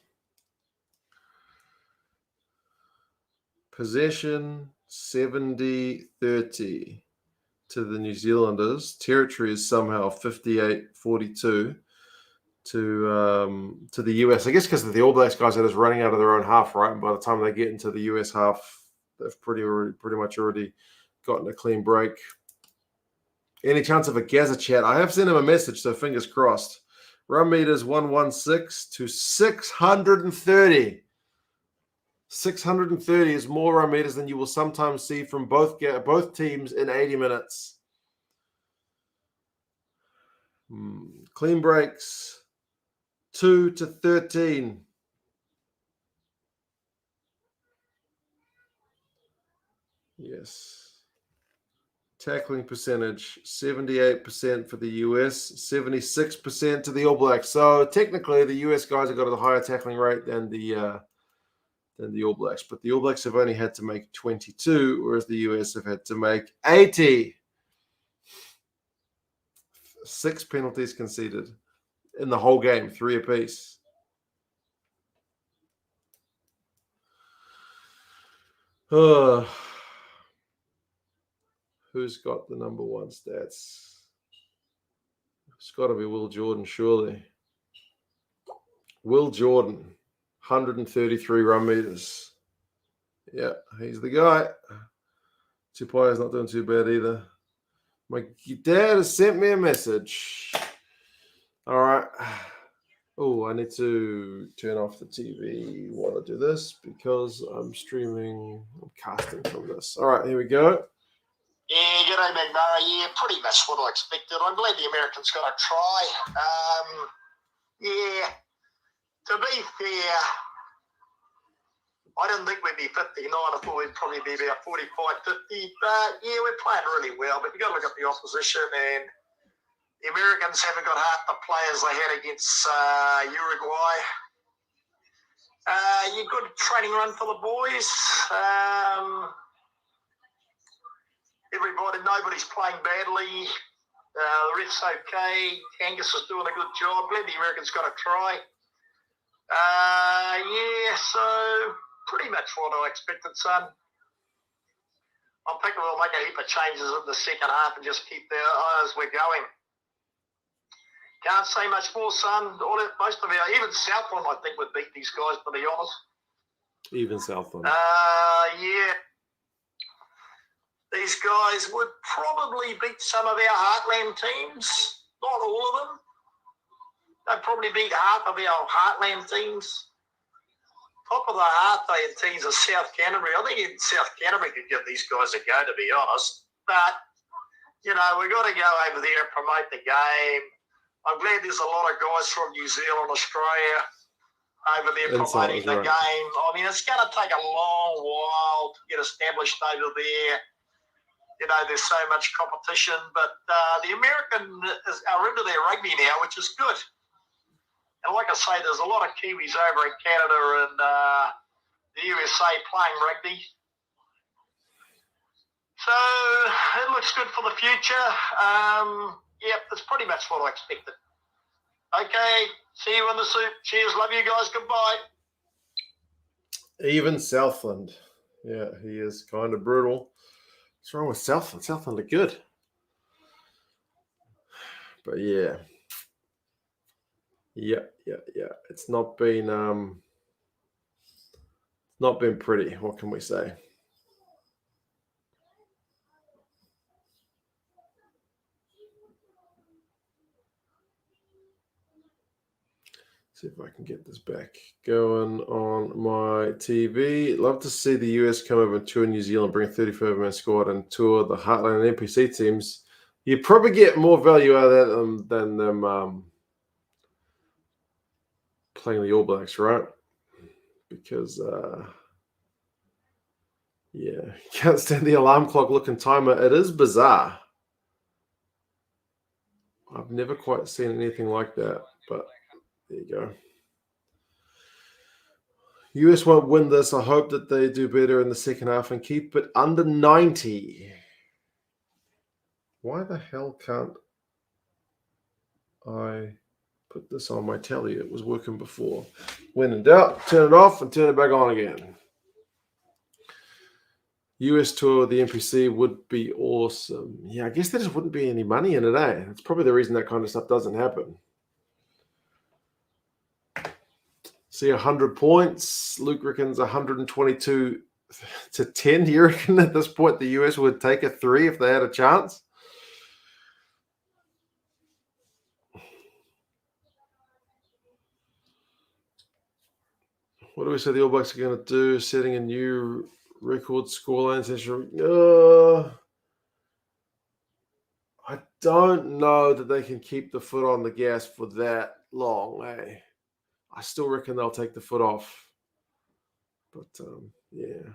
Possession, 70-30 to the New Zealanders. Territory is somehow 58-42 to the US. I guess because the All Blacks guys are just running out of their own half, right? And by the time they get into the US half, they've pretty much already gotten a clean break. Any chance of a Gaza chat? I have sent him a message, so fingers crossed. Run meters 116 to 630. 630 is more run meters than you will sometimes see from both teams in 80 minutes. Clean breaks 2 to 13. Yes. Tackling percentage 78% for the US, 76% to the All Blacks. So technically, the US guys have got a higher tackling rate than the All Blacks, but the All Blacks have only had to make 22, whereas the US have had to make 80. 6 penalties conceded in the whole game, 3 apiece. Who's got the number one stats? It's got to be Will Jordan, surely. Will Jordan. 133 run meters. Yeah, he's the guy. Tupai's not doing too bad either. My dad has sent me a message. All right. Oh, I need to turn off the TV while I do this because I'm casting from this. All right, here we go. Yeah, g'day, McMurray. Yeah, pretty much what I expected. I'm glad the Americans got a try. Yeah, to be fair, I didn't think we'd be 59. I thought we'd probably be about 45, 50. But, yeah, we're playing really well. But you've got to look at the opposition. And the Americans haven't got half the players they had against Uruguay. Good training run for the boys. Nobody's playing badly. The ref's okay. Angus is doing a good job. Glad the Americans got a try. So pretty much what I expected, son. I'm thinking we'll make a heap of changes in the second half and just keep there as we're going. Can't say much more, son. Most of even Southland, I think, would beat these guys, to be honest. Even Southland. Yeah. These guys would probably beat some of our Heartland teams. Not all of them. They'd probably beat half of our Heartland teams. Top of the Heartland teams are South Canterbury. I think South Canterbury could give these guys a go, to be honest. But, we've got to go over there and promote the game. I'm glad there's a lot of guys from New Zealand, Australia, over there promoting the game. I mean, it's going to take a long while to get established over there. There's so much competition, but the Americans are into their rugby now, which is good. And like I say, there's a lot of Kiwis over in Canada and the USA playing rugby. So it looks good for the future. Yep, that's pretty much what I expected. Okay, see you in the soup. Cheers, love you guys. Goodbye. Even Southland. Yeah, he is kind of brutal. What's wrong with Southland? Southland are good. But yeah. Yeah. It's not been pretty. What can we say? See if I can get this back going on my TV. Love to see the US come over and tour New Zealand, bring a 35-man squad and tour the Heartland and NPC teams. You probably get more value out of that than them playing the All Blacks, right? Because, yeah, can't stand the alarm clock looking timer. It is bizarre. I've never quite seen anything like that, but there you go. US won't win this. I hope that they do better in the second half and keep it under 90. Why the hell can't I put this on my telly? It was working before. When in doubt, turn it off and turn it back on again. US tour of the NPC would be awesome. Yeah, I guess there just wouldn't be any money in it, eh? That's probably the reason that kind of stuff doesn't happen. See 100 points. Luke reckons 122 to 10. You reckon at this point the US would take a 3 if they had a chance? What do we say the All Blacks are going to do? Setting a new record scoreline session. I don't know that they can keep the foot on the gas for that long, eh? I still reckon they'll take the foot off. But, yeah.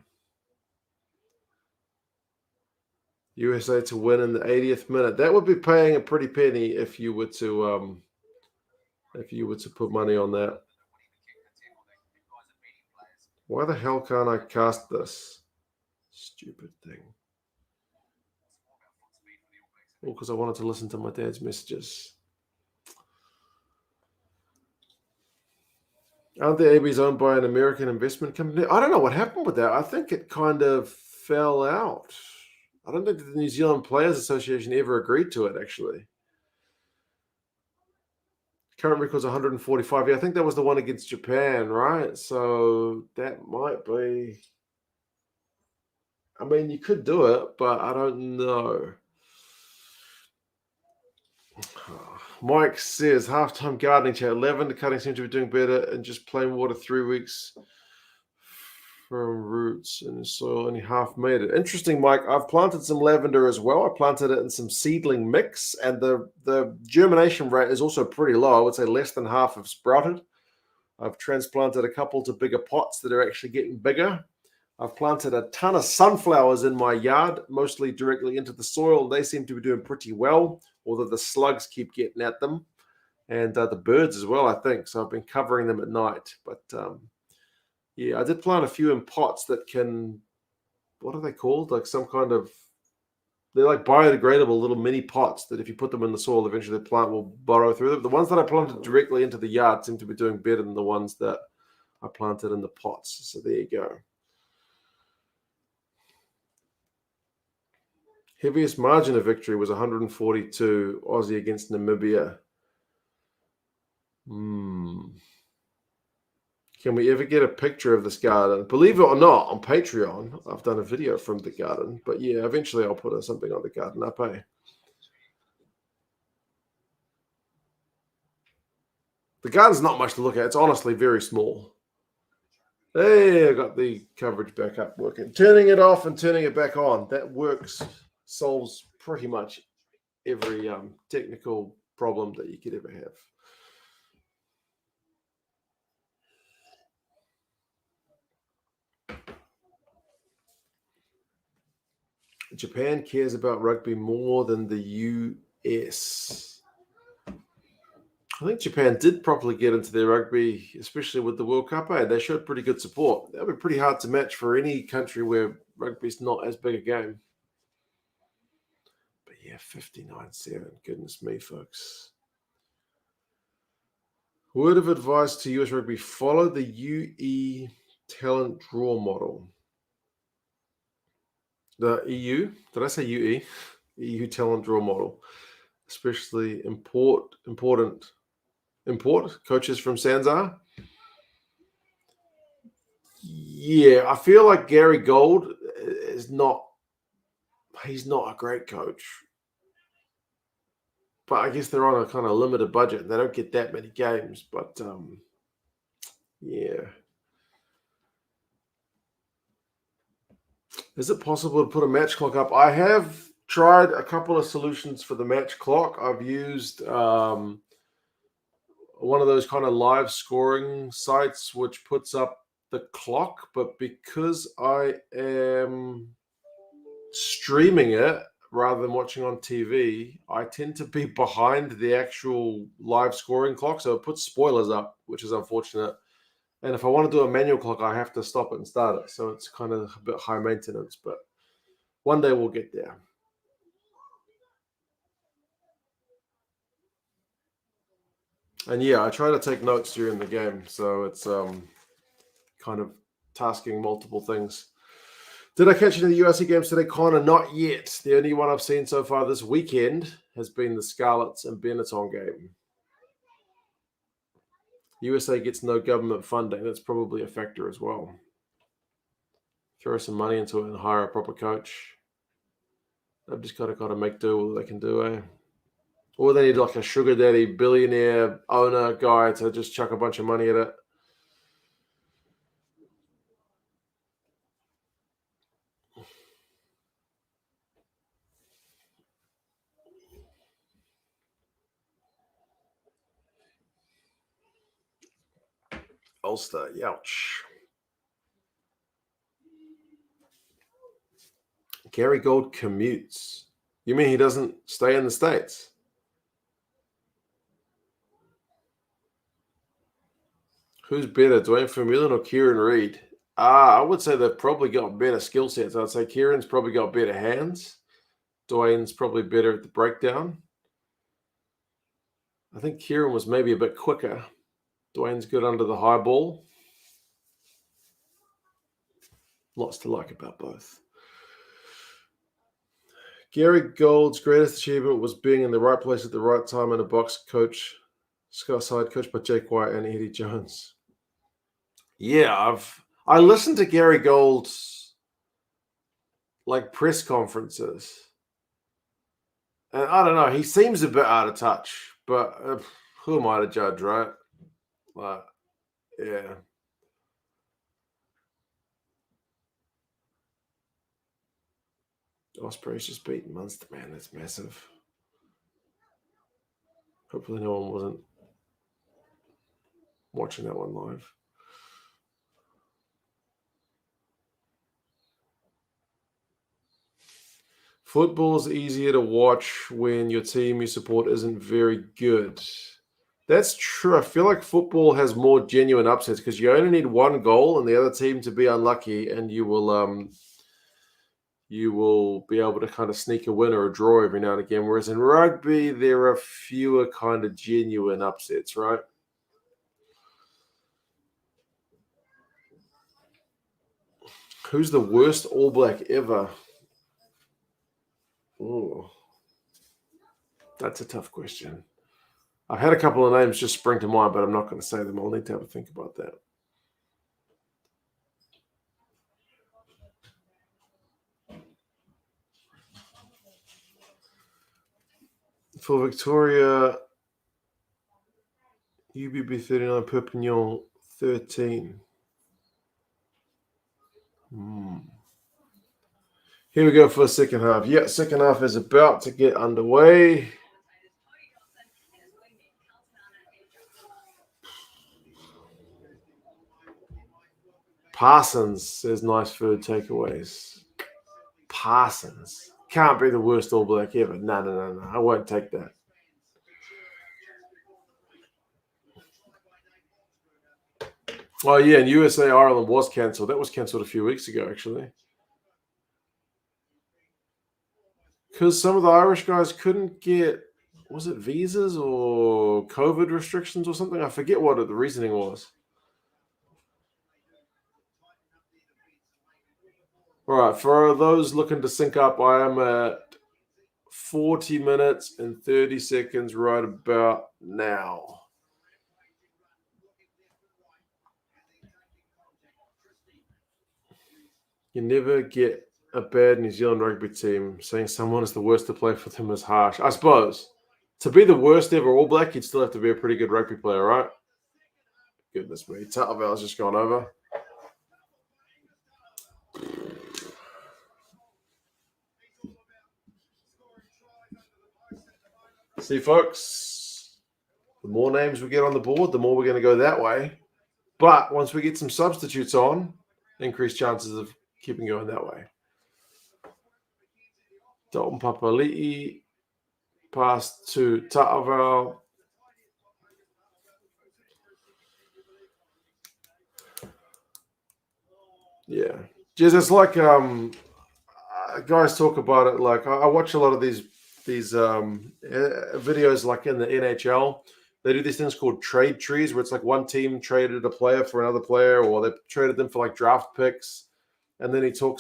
USA to win in the 80th minute. That would be paying a pretty penny if you were to put money on that. Why the hell can't I cast this? Stupid thing. Well, because I wanted to listen to my dad's messages. Aren't the ABs owned by an American investment company? I don't know what happened with that. I think it kind of fell out. I don't think the New Zealand Players Association ever agreed to it, actually. Current record's 145. Yeah, I think that was the one against Japan, right? So that might be... I mean, you could do it, but I don't know. Mike says, halftime gardening chat. 11 to cutting seem to be doing better and just plain water 3 weeks from roots and soil, only half made it. Interesting, Mike. I've planted some lavender as well. I planted it in some seedling mix, and the germination rate is also pretty low. I would say less than half have sprouted. I've transplanted a couple to bigger pots that are actually getting bigger. I've planted a ton of sunflowers in my yard, mostly directly into the soil. They seem to be doing pretty well, although the slugs keep getting at them. And the birds as well, I think. So I've been covering them at night. But yeah, I did plant a few in pots that can, what are they called? Like some kind of, they're like biodegradable little mini pots that if you put them in the soil, eventually the plant will burrow through them. The ones that I planted directly into the yard seem to be doing better than the ones that I planted in the pots. So there you go. Heaviest margin of victory was 142 Aussie against Namibia. Can we ever get a picture of this garden? Believe it or not, on Patreon, I've done a video from the garden. But yeah, eventually I'll put something on the garden up, eh? The garden's not much to look at. It's honestly very small. Hey, I got the coverage back up working. Turning it off and turning it back on. That works. Solves pretty much every technical problem that you could ever have. Japan cares about rugby more than the US. I think Japan did properly get into their rugby, especially with the World Cup. They showed pretty good support. That would be pretty hard to match for any country where rugby's not as big a game. But yeah, 59-7. Goodness me, folks. Word of advice to US rugby: follow the UE talent draw model. The EU, did I say UE? EU talent draw model, especially import coaches from Sanzar. Yeah, I feel like Gary Gold is he's not a great coach. But I guess they're on a kind of limited budget. They don't get that many games. But yeah. Is it possible to put a match clock up? I have tried a couple of solutions for the match clock. I've used one of those kind of live scoring sites which puts up the clock. But because I am streaming it rather than watching on TV, I tend to be behind the actual live scoring clock. So it puts spoilers up, which is unfortunate. And if I want to do a manual clock, I have to stop it and start it. So it's kind of a bit high maintenance, but one day we'll get there. And yeah, I try to take notes during the game. So it's kind of tasking multiple things. Did I catch any of the USC games today, Connor? Not yet. The only one I've seen so far this weekend has been the Scarlets and Benetton game. USA gets no government funding. That's probably a factor as well. Throw some money into it and hire a proper coach. They've just got to make do with what they can do, eh? Or they need like a sugar daddy, billionaire owner guy to just chuck a bunch of money at it. Ulster, youch. Gary Gold commutes. You mean he doesn't stay in the States? Who's better, Dwayne Vermeulen or Kieran Reid? I would say they've probably got better skill sets. I'd say Kieran's probably got better hands. Dwayne's probably better at the breakdown. I think Kieran was maybe a bit quicker. Dwayne's good under the high ball. Lots to like about both. Gary Gold's greatest achievement was being in the right place at the right time in a box coach, side coached by Jake White and Eddie Jones. Yeah, I listened to Gary Gold's like press conferences. And I don't know, he seems a bit out of touch, but who am I to judge, right? Like, yeah. Osprey's just beaten Munster, man. That's massive. Hopefully no one wasn't watching that one live. Football's easier to watch when your team you support isn't very good. That's true. I feel like football has more genuine upsets because you only need one goal and the other team to be unlucky, and you will be able to kind of sneak a win or a draw every now and again. Whereas in rugby, there are fewer kind of genuine upsets, right? Who's the worst All Black ever? Oh, that's a tough question. I've had a couple of names just spring to mind, but I'm not going to say them. I'll need to have a think about that. For Victoria, UBB 39, Perpignan 13. Here we go for the second half. Yeah, second half is about to get underway. Parsons says nice food takeaways. Parsons. Can't be the worst All Black ever. No. I won't take that. Oh, yeah, and USA Ireland was cancelled. That was cancelled a few weeks ago, actually. Because some of the Irish guys couldn't get, was it visas or COVID restrictions or something? I forget what the reasoning was. All right, for those looking to sync up, I am at 40 minutes and 30 seconds right about now. You never get a bad New Zealand rugby team. Saying someone is the worst to play for them is harsh. I suppose. To be the worst ever All Black, you'd still have to be a pretty good rugby player, right? Goodness me. Tattleval's just gone over. See, folks, the more names we get on the board, the more we're going to go that way. But once we get some substitutes on, increased chances of keeping going that way. Dalton Papali'i, pass to Tattaval. Yeah. Just it's like guys talk about it. Like I watch a lot of these videos like in the NHL. They do these things called trade trees where it's like one team traded a player for another player, or they traded them for like draft picks. And then they talk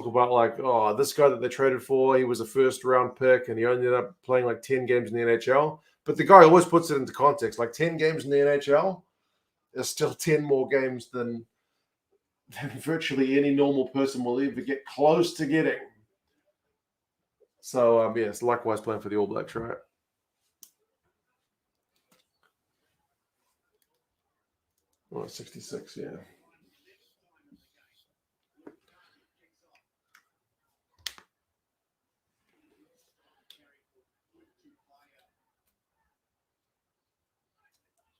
about like, oh, this guy that they traded for, he was a first round pick and he only ended up playing like 10 games in the NHL. But the guy always puts it into context. Like 10 games in the NHL is still 10 more games than virtually any normal person will ever get close to getting. So, yes, likewise playing for the All Blacks, right? Oh, 66, yeah.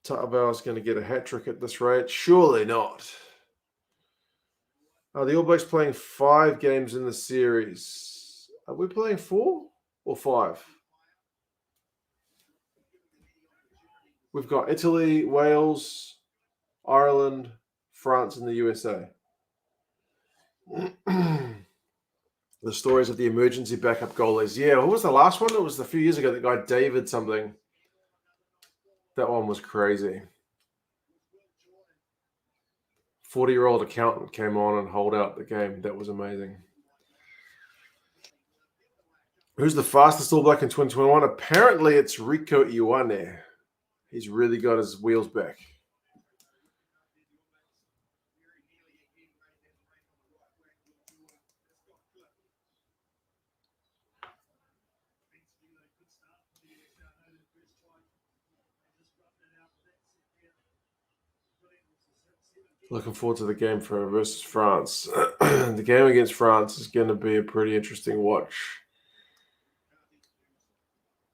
Tattaval's going to get a hat trick at this rate. Surely not. The All Blacks playing 5 games in the series. Are we playing 4 or 5? We've got Italy, Wales, Ireland, France, and the USA. The stories of the emergency backup goalies. Yeah, what was the last one? It was a few years ago. The guy David something. That one was crazy. 40-year-old accountant came on and held out the game. That was amazing. Who's the fastest All Black in 2021? Apparently, it's Rico Ioane. He's really got his wheels back. Looking forward to the game versus France. The game against France is going to be a pretty interesting watch,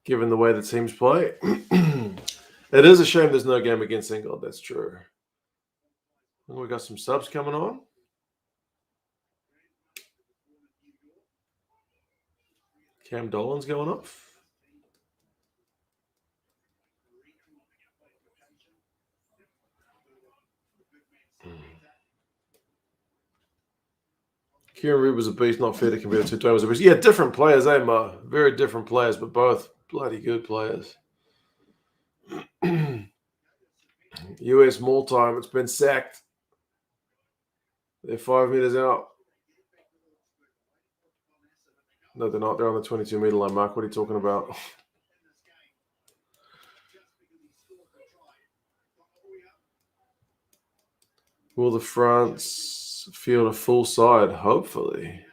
given the way the teams play. It is a shame there's no game against England. That's true. We got some subs coming on. Cam Dolan's going off. Kieran Reid was a beast, not fair to compare to Twain was a beast. Yeah, different players, Mo? Very different players, but both bloody good players. US Maul time. It's been sacked. They're 5 meters out. No, they're not. They're on the 22-meter line, Mark. What are you talking about? Will the France field a full side? Hopefully.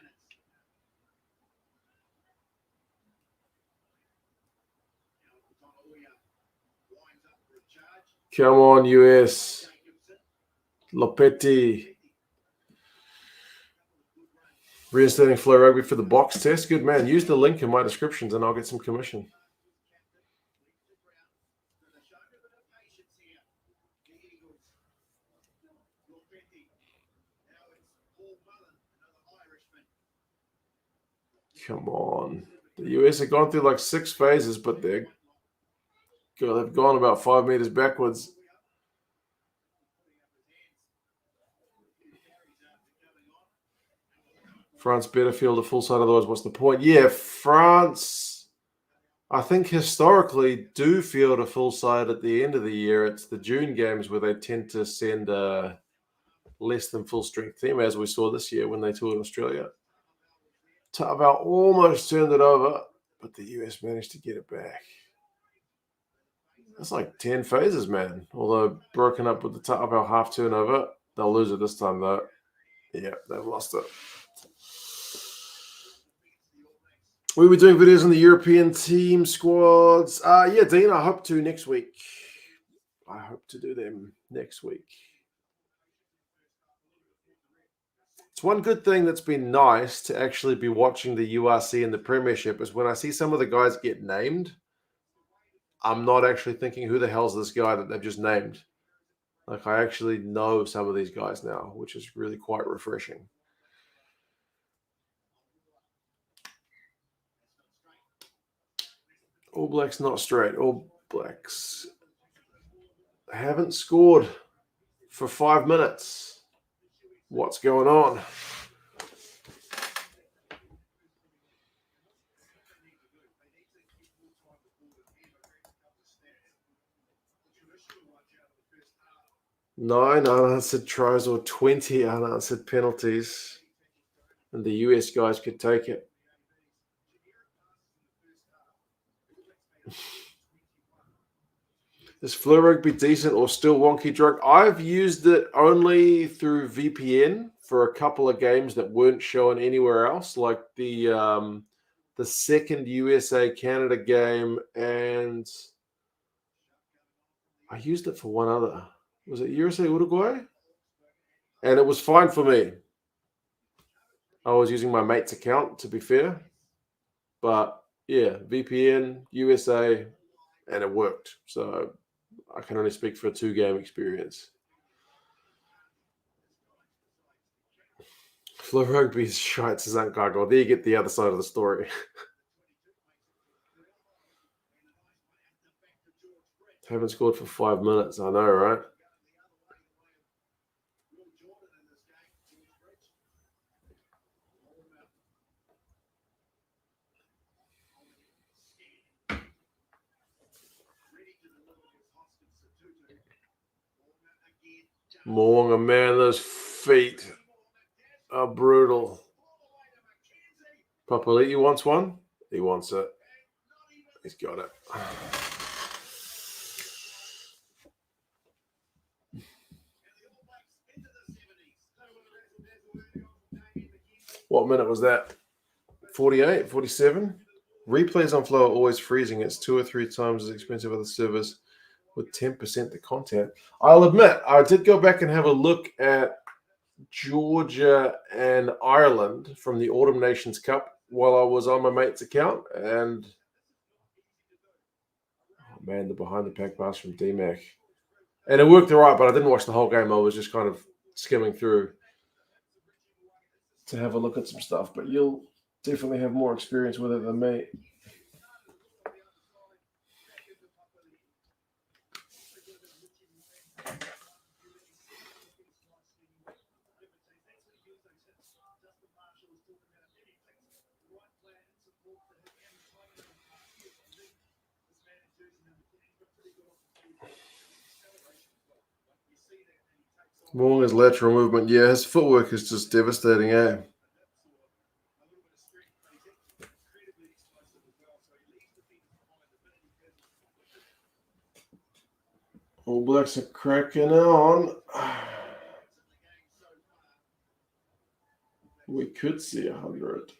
Come on, US. Lopetti. Reinstating Flow Rugby for the box test. Good man. Use the link in my descriptions and I'll get some commission. Come on. The US have gone through like 6 phases, but they've gone about 5 meters backwards. France better field a full side, otherwise what's the point? Yeah, France, I think historically do field a full side at the end of the year. It's the June games where they tend to send a less than full strength team, as we saw this year when they toured Australia. Taubau almost turned it over, but the US managed to get it back. That's like 10 phases, man. Although broken up with the Taubau half turnover, they'll lose it this time, though. Yeah, they've lost it. We'll be doing videos on the European team squads. Yeah, Dean, I hope to next week. I hope to do them next week. It's one good thing that's been nice to actually be watching the URC and the Premiership is when I see some of the guys get named, I'm not actually thinking, who the hell's this guy that they've just named? Like, I actually know some of these guys now, which is really quite refreshing. All Blacks not straight. All Blacks haven't scored for 5 minutes. What's going on? Nine unanswered tries or 20 unanswered penalties. And the US guys could take it. Is Flow Rugby decent or still wonky drug? I've used it only through VPN for a couple of games that weren't shown anywhere else, like the second USA-Canada game, and I used it for one other. Was it USA-Uruguay? And it was fine for me. I was using my mate's account, to be fair. But, yeah, VPN, USA, and it worked. So I can only speak for a 2-game experience. Flow Rugby's shite, says Aunt Gargoyle. There you get the other side of the story. Haven't scored for 5 minutes. I know, right? Moonga, man, those feet are brutal. Papali'i wants one. He wants it. He's got it. What minute was that? 48, 47? Replays on Flow are always freezing. It's 2 or 3 times as expensive as the service with 10% the content. I'll admit, I did go back and have a look at Georgia and Ireland from the Autumn Nations Cup while I was on my mate's account. And, oh man, the behind the pack pass from D-Mac. And it worked all right, but I didn't watch the whole game. I was just kind of skimming through to have a look at some stuff. But you'll definitely have more experience with it than me. Moonga's lateral movement. Yeah, his footwork is just devastating, eh? All Blacks are cracking on. We could see 100.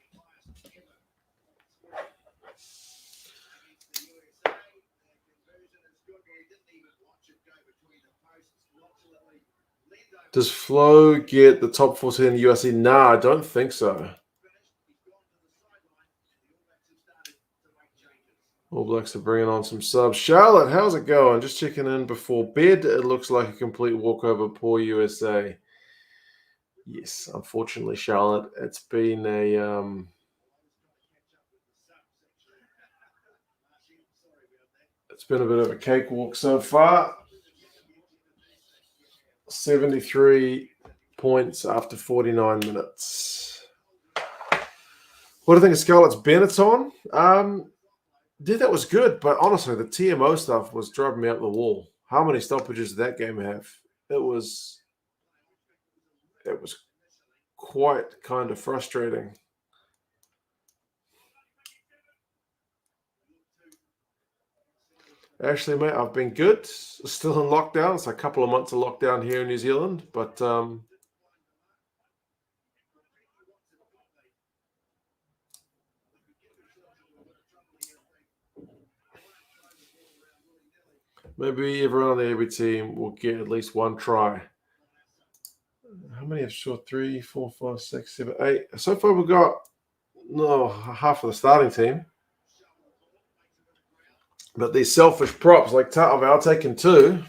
Does Flo get the top 14 in the USC? Nah, I don't think so. All Blacks are bringing on some subs. Charlotte, how's it going? Just checking in before bed. It looks like a complete walkover. Poor USA. Yes, unfortunately, Charlotte. It's been a it's been a bit of a cakewalk so far. 73 points after 49 minutes. What do you think of Scarlett's Benetton? Yeah, that was good, but honestly, the TMO stuff was driving me up the wall. How many stoppages did that game have? It was quite kind of frustrating. Actually, mate, I've been good. Still in lockdown. It's a couple of months of lockdown here in New Zealand, but maybe everyone on the AB team will get at least one try. How many have shot? 3, 4, 5, 6, 7, 8. So far, we've got half of the starting team. But these selfish props like Tatovau taking 2.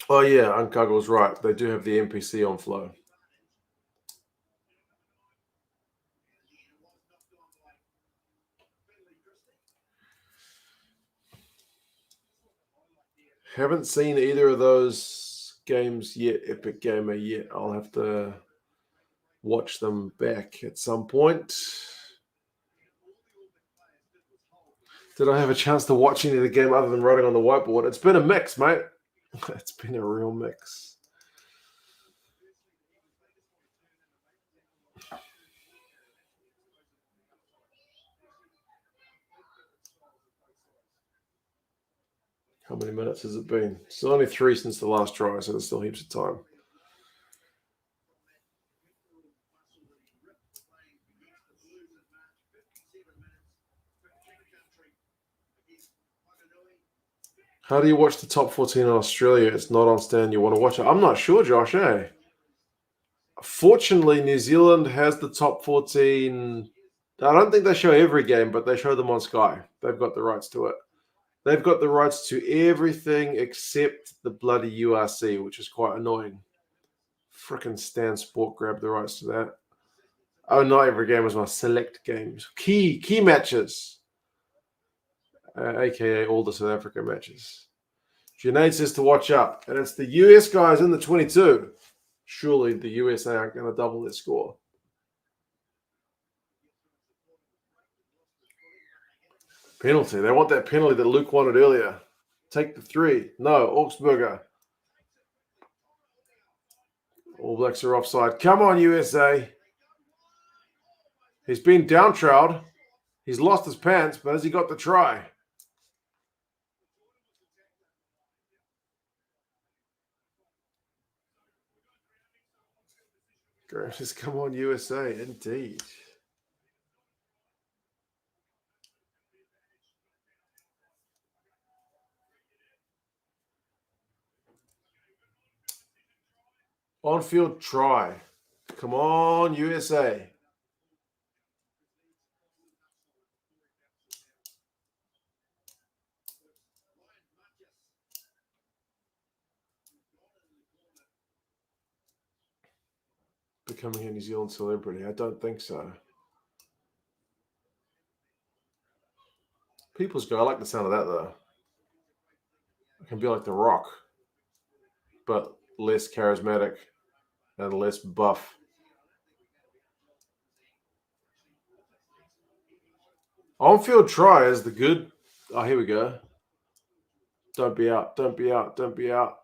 Oh yeah, Uncuggle's right. They do have the NPC on flow. Haven't seen either of those games yet, Epic Gamer yet. I'll have to watch them back at some point. Did I have a chance to watch any of the game other than writing on the whiteboard? It's been a mix, mate. It's been a real mix. How many minutes has it been? It's only 3 since the last try, so there's still heaps of time. How do you watch the top 14 in Australia? It's not on Stan. You want to watch it? I'm not sure, Josh. Fortunately, New Zealand has the top 14. I don't think they show every game, but they show them on Sky. They've got the rights to it. They've got the rights to everything except the bloody URC, which is quite annoying. Frickin' Stan Sport grabbed the rights to that. Oh, not every game is my select games. Key matches. AKA all the South Africa matches. Junaid says to watch up. And it's the US guys in the 22. Surely the USA aren't going to double their score. Penalty. They want that penalty that Luke wanted earlier. Take the 3. No, Augsburger. All Blacks are offside. Come on, USA. He's been downtrowed. He's lost his pants, but has he got the try? Just come on, USA. Indeed. On-field try. Come on, USA. Becoming a New Zealand celebrity? I don't think so. People's go. I like the sound of that, though. It can be like The Rock, but less charismatic and less buff. On-field try is the good. Oh, here we go. Don't be out. Don't be out. Don't be out.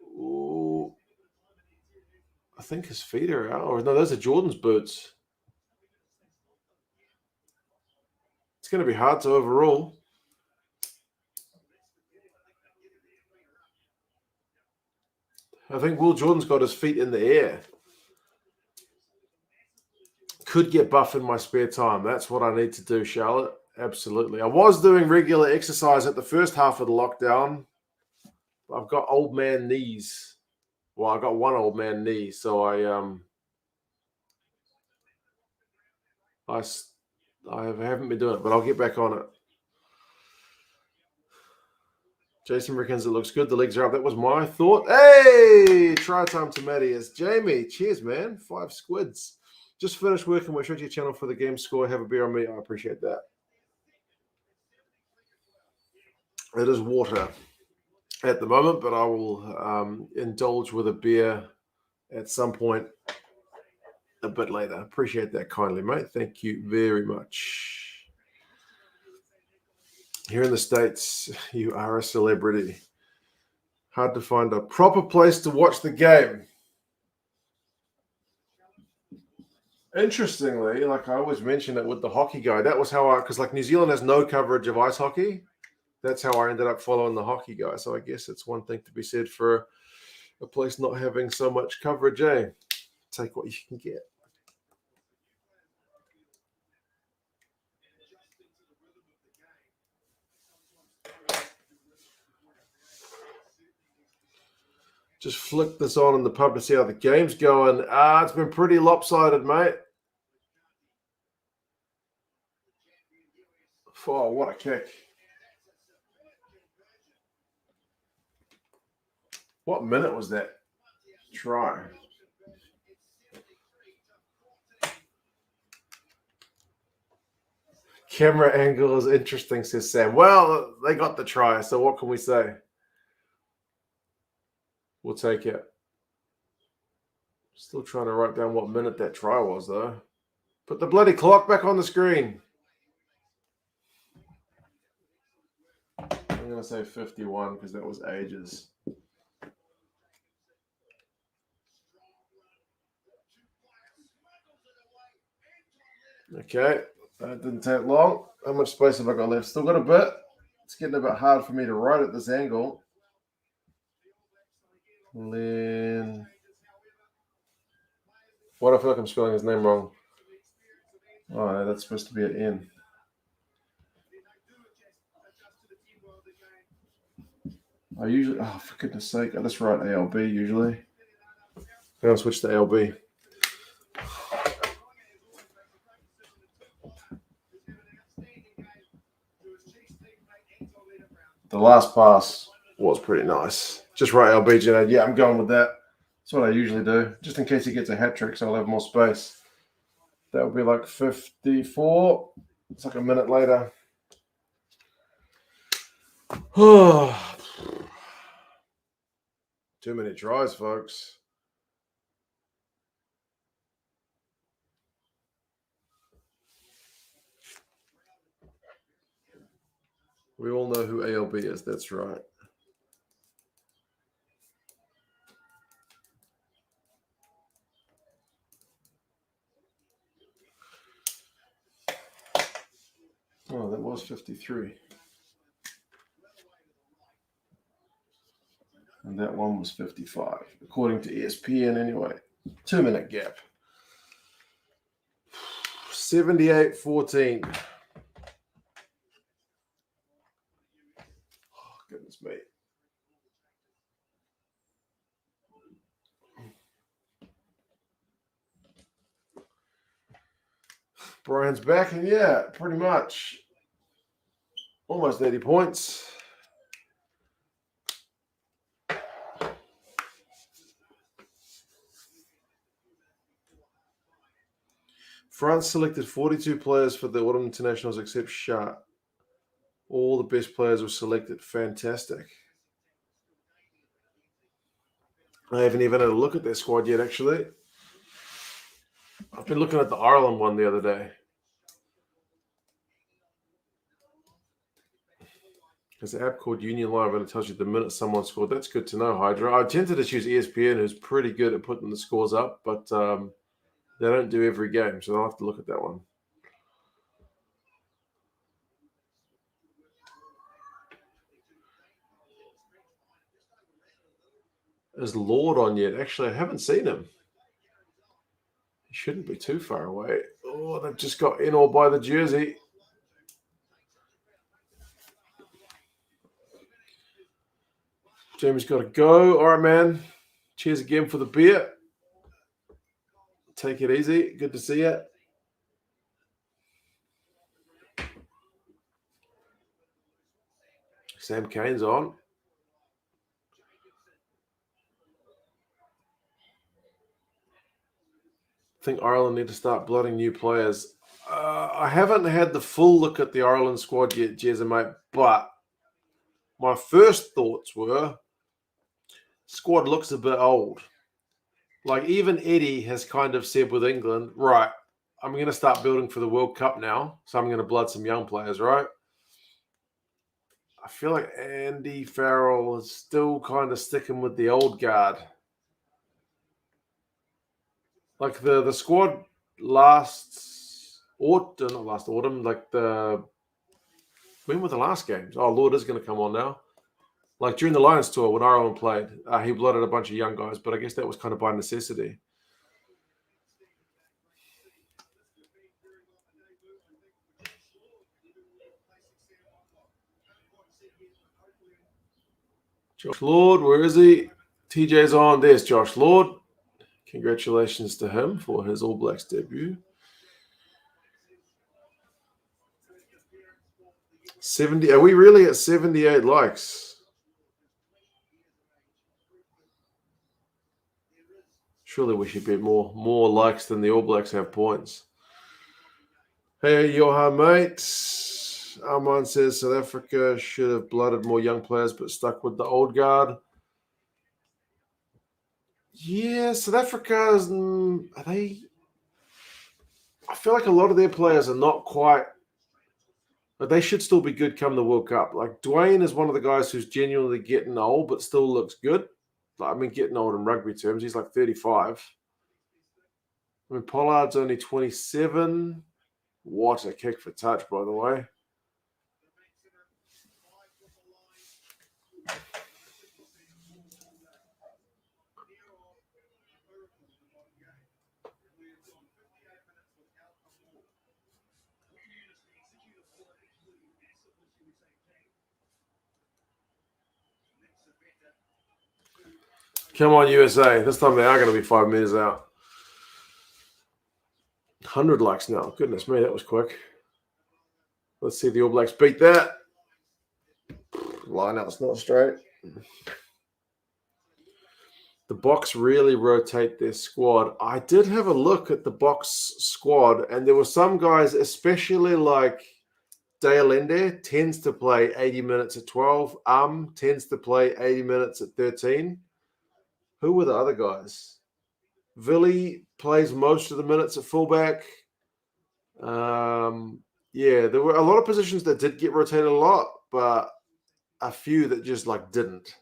Ooh. I think his feet are out. Or no, those are Jordan's boots. It's going to be hard to overrule. I think Will Jordan's got his feet in the air. Could get buff in my spare time. That's what I need to do, Charlotte. Absolutely. I was doing regular exercise at the first half of the lockdown. I've got old man knees. Well, I got one old man knee, so I haven't been doing it, but I'll get back on it. Jason reckons it looks good. The legs are up. That was my thought. Hey, try time to Mattias. Jamie, cheers, man. 5 squids. Just finished working with your channel for the game score. Have a beer on me. I appreciate that. It is water. at the moment, but I will indulge with a beer at some point a bit later. Appreciate that kindly, mate. Thank you very much. Here in the States, you are a celebrity. Hard to find a proper place to watch the game. Interestingly, like I always mention it with the hockey guy, that was how because like New Zealand has no coverage of ice hockey. That's how I ended up following the hockey guy. So I guess it's one thing to be said for a place not having so much coverage, eh? Take what you can get. Just flick this on in the pub to see how the game's going. It's been pretty lopsided, mate. Oh, what a kick. What minute was that try? Camera angle is interesting, says Sam. Well, they got the try, so what can we say? We'll take it. Still trying to write down what minute that try was, though. Put the bloody clock back on the screen. I'm going to say 51 because that was ages. Okay, that didn't take long. How much space have I got left? Still got a bit. It's getting a bit hard for me to write at this angle. And then, what I feel like I'm spelling his name wrong. Oh, no, that's supposed to be an N. I usually, oh, for goodness sake, I just write ALB usually. I'll switch to ALB. The last pass was pretty nice. Just write LB, Janned. Yeah, I'm going with that. That's what I usually do. Just in case he gets a hat trick, so I'll have more space. That would be like 54. It's like a minute later. Too many tries, folks. We all know who ALB is. That's right. Oh, that was 53. And that one was 55, according to ESPN anyway. 2 minute gap. 78-14. Oh, goodness me. Brian's back, and yeah, pretty much. Almost 80 points. France selected 42 players for the Autumn Internationals except Shah. All the best players were selected. Fantastic. I haven't even had a look at their squad yet, actually. I've been looking at the Ireland one the other day. There's an app called Union Live and it tells you the minute someone scored. That's good to know, Hydra. I tend to just use ESPN, who's pretty good at putting the scores up, but they don't do every game, so I'll have to look at that one. Is Lord on yet? Actually, I haven't seen him. He shouldn't be too far away. Oh, they've just got in all by the jersey. Jamie's got to go. All right, man. Cheers again for the beer. Take it easy. Good to see you. Sam Cane's on. I think Ireland need to start blooding new players. I haven't had the full look at the Ireland squad yet, Jezza, mate, but my first thoughts were squad looks a bit old. Like even Eddie has kind of said with England, right, I'm going to start building for the World Cup now. So I'm going to blood some young players, right? I feel like Andy Farrell is still kind of sticking with the old guard. Like the squad last autumn, not last autumn, like when were the last games? Oh, Lord is going to come on now. Like during the Lions tour when Ireland played, he blooded a bunch of young guys, but I guess that was kind of by necessity. Josh Lord, where is he? TJ's on. There's Josh Lord. Congratulations to him for his All Blacks debut. 70. Are we really at 78 likes? Surely we should be more likes than the All Blacks have points. Hey, Johan, mate. Armand says South Africa should have blooded more young players but stuck with the old guard. Yeah, South Africa is. Are they? I feel like a lot of their players are not quite. But they should still be good come the World Cup. Like Dwayne is one of the guys who's genuinely getting old, but still looks good. Like, I mean, getting old in rugby terms. He's like 35. I mean, Pollard's only 27. What a kick for touch, by the way. Come on, USA. This time they are going to be 5 meters out. 100 likes now. Goodness me, that was quick. Let's see the All Blacks beat that. Line out's not straight. The Box really rotate their squad. I did have a look at the Box squad, and there were some guys, especially like Dale Ende, tends to play 80 minutes at 12. Tends to play 80 minutes at 13. Who were the other guys? Villy plays most of the minutes at fullback. Yeah, there were a lot of positions that did get rotated a lot, but a few that just like didn't.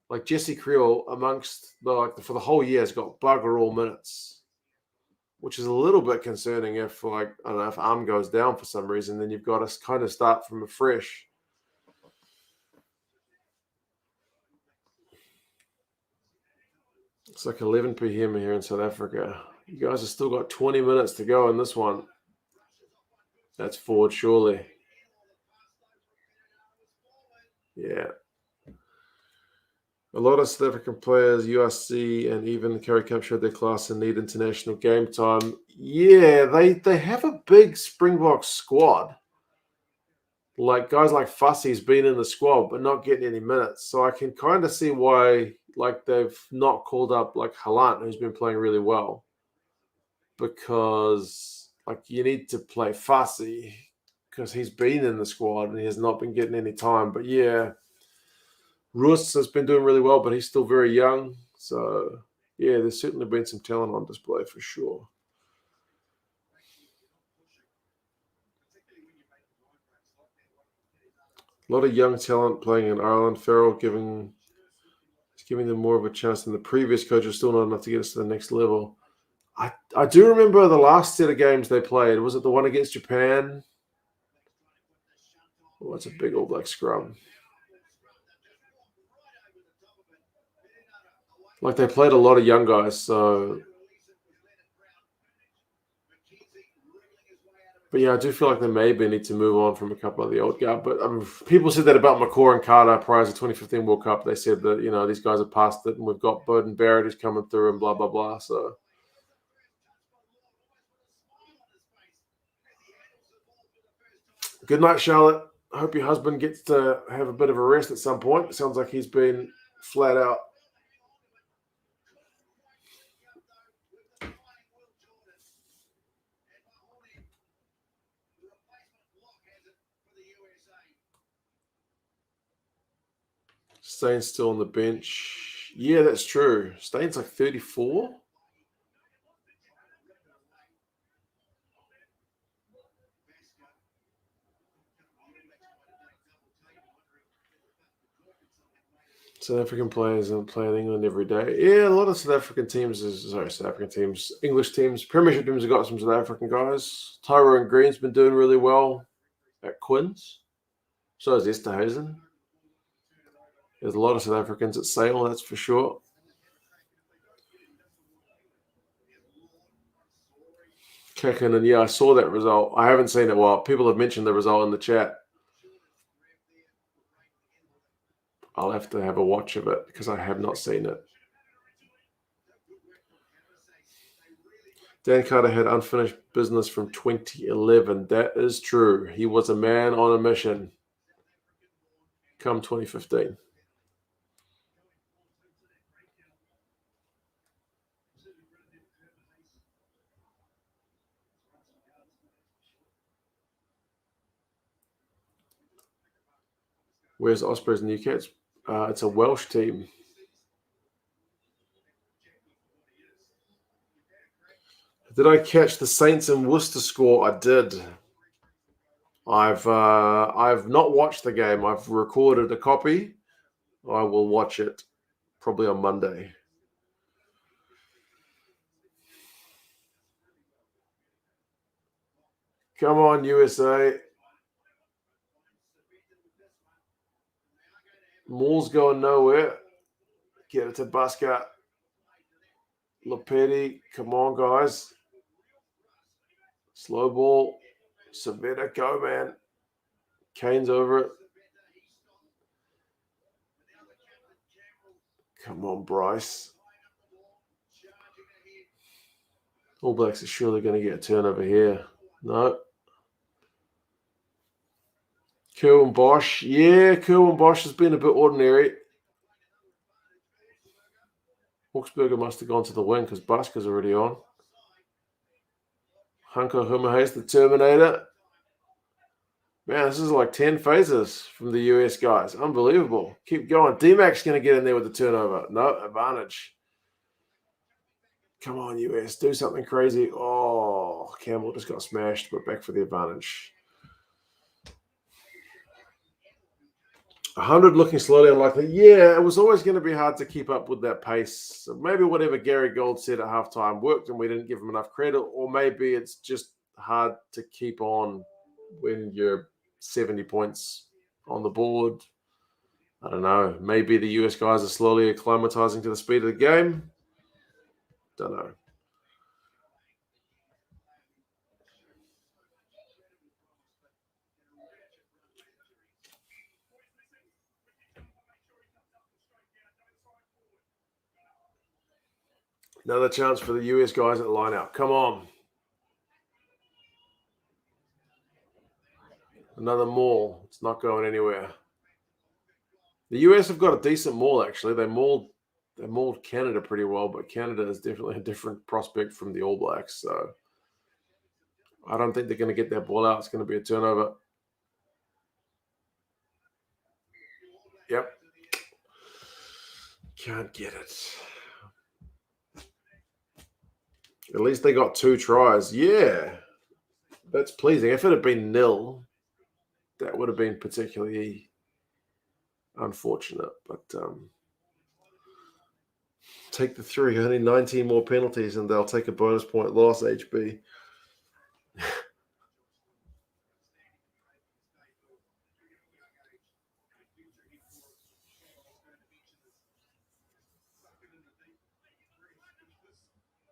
Like Jesse Creel amongst for the whole year has got bugger all minutes, which is a little bit concerning if I don't know if Arm goes down for some reason, then you've got to kind of start from afresh. It's like 11 p.m. here in South Africa. You guys have still got 20 minutes to go in this one. That's forward, surely. Yeah. A lot of South African players, URC and even Curry Cup showed their class and need international game time. Yeah, they have a big Springbok squad. Like guys like Fussy's been in the squad but not getting any minutes. So I can kind of see why like they've not called up like Halant, who's been playing really well. Because like you need to play Fussy because he's been in the squad and he has not been getting any time. But yeah, Roos has been doing really well, but he's still very young. So, yeah, there's certainly been some talent on display for sure. A lot of young talent playing in Ireland. Farrell giving them more of a chance than the previous coach is still not enough to get us to the next level. I do remember the last set of games they played. Was it the one against Japan? Oh, that's a big All Black scrum. Like they played a lot of young guys, so. But yeah, I do feel like they maybe need to move on from a couple of the old guard. But people said that about McCaw and Carter prior to 2015 World Cup. They said that, these guys are past it and we've got Bowden Barrett who's coming through and blah, blah, blah. So. Good night, Charlotte. I hope your husband gets to have a bit of a rest at some point. It sounds like he's been flat out. Stain's still on the bench. Yeah, that's true. Stain's like 34. South African players and play in England every day. Yeah, a lot of South African teams, English teams, Premiership teams have got some South African guys. Tyrone Green's been doing really well at Quins. So is Esterhuizen. There's a lot of South Africans at Sale, that's for sure. Kicking, and yeah, I saw that result. I haven't seen it. Well, people have mentioned the result in the chat. I'll have to have a watch of it because I have not seen it. Dan Carter had unfinished business from 2011. That is true. He was a man on a mission come 2015. Where's Ospreys and Newcats? It's a Welsh team. Did I catch the Saints and Worcester score? I did. I've not watched the game. I've recorded a copy. I will watch it probably on Monday. Come on, USA. Moore's going nowhere. Get it to Busker. Lopetti. Come on, guys. Slow ball. Savetta, go, man. Kane's over it. Come on, Bryce. All Blacks are surely going to get a turnover here. No. Kerwin Bosch. Yeah, Kerwin Bosch has been a bit ordinary. Hawksberger must have gone to the wing because Busker's already on. Hunko Humahays, the Terminator. Man, this is like 10 phases from the US guys. Unbelievable. Keep going. D-Mac's going to get in there with the turnover. No, advantage. Come on, US. Do something crazy. Oh, Campbell just got smashed, but back for the advantage. 100 looking slowly unlikely. Yeah, it was always going to be hard to keep up with that pace. So maybe whatever Gary Gold said at halftime worked and we didn't give him enough credit, or maybe it's just hard to keep on when you're 70 points on the board. I don't know. Maybe the US guys are slowly acclimatizing to the speed of the game. Don't know. Another chance for the US guys at the line-out. Come on. Another maul. It's not going anywhere. The US have got a decent maul, actually. They mauled Canada pretty well, but Canada is definitely a different prospect from the All Blacks. So I don't think they're going to get that ball out. It's going to be a turnover. Yep. Can't get it. At least they got 2 tries. Yeah. That's pleasing. If it had been nil, that would have been particularly unfortunate. But take the 3. Only 19 more penalties, and they'll take a bonus point loss, HB.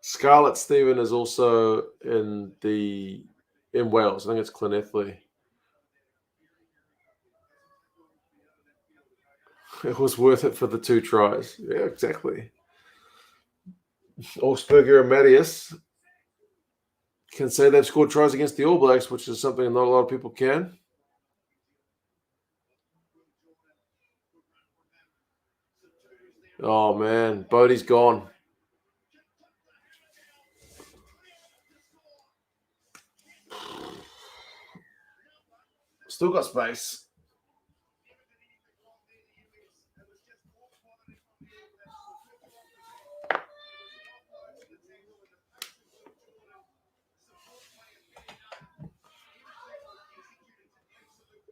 Scarlett Stephen is also in Wales. I think it's Llanelli. It was worth it for the 2 tries. Yeah, exactly. Augsburger and Marius can say they've scored tries against the All Blacks, which is something not a lot of people can. Oh, man. Bodie's gone. Still got space.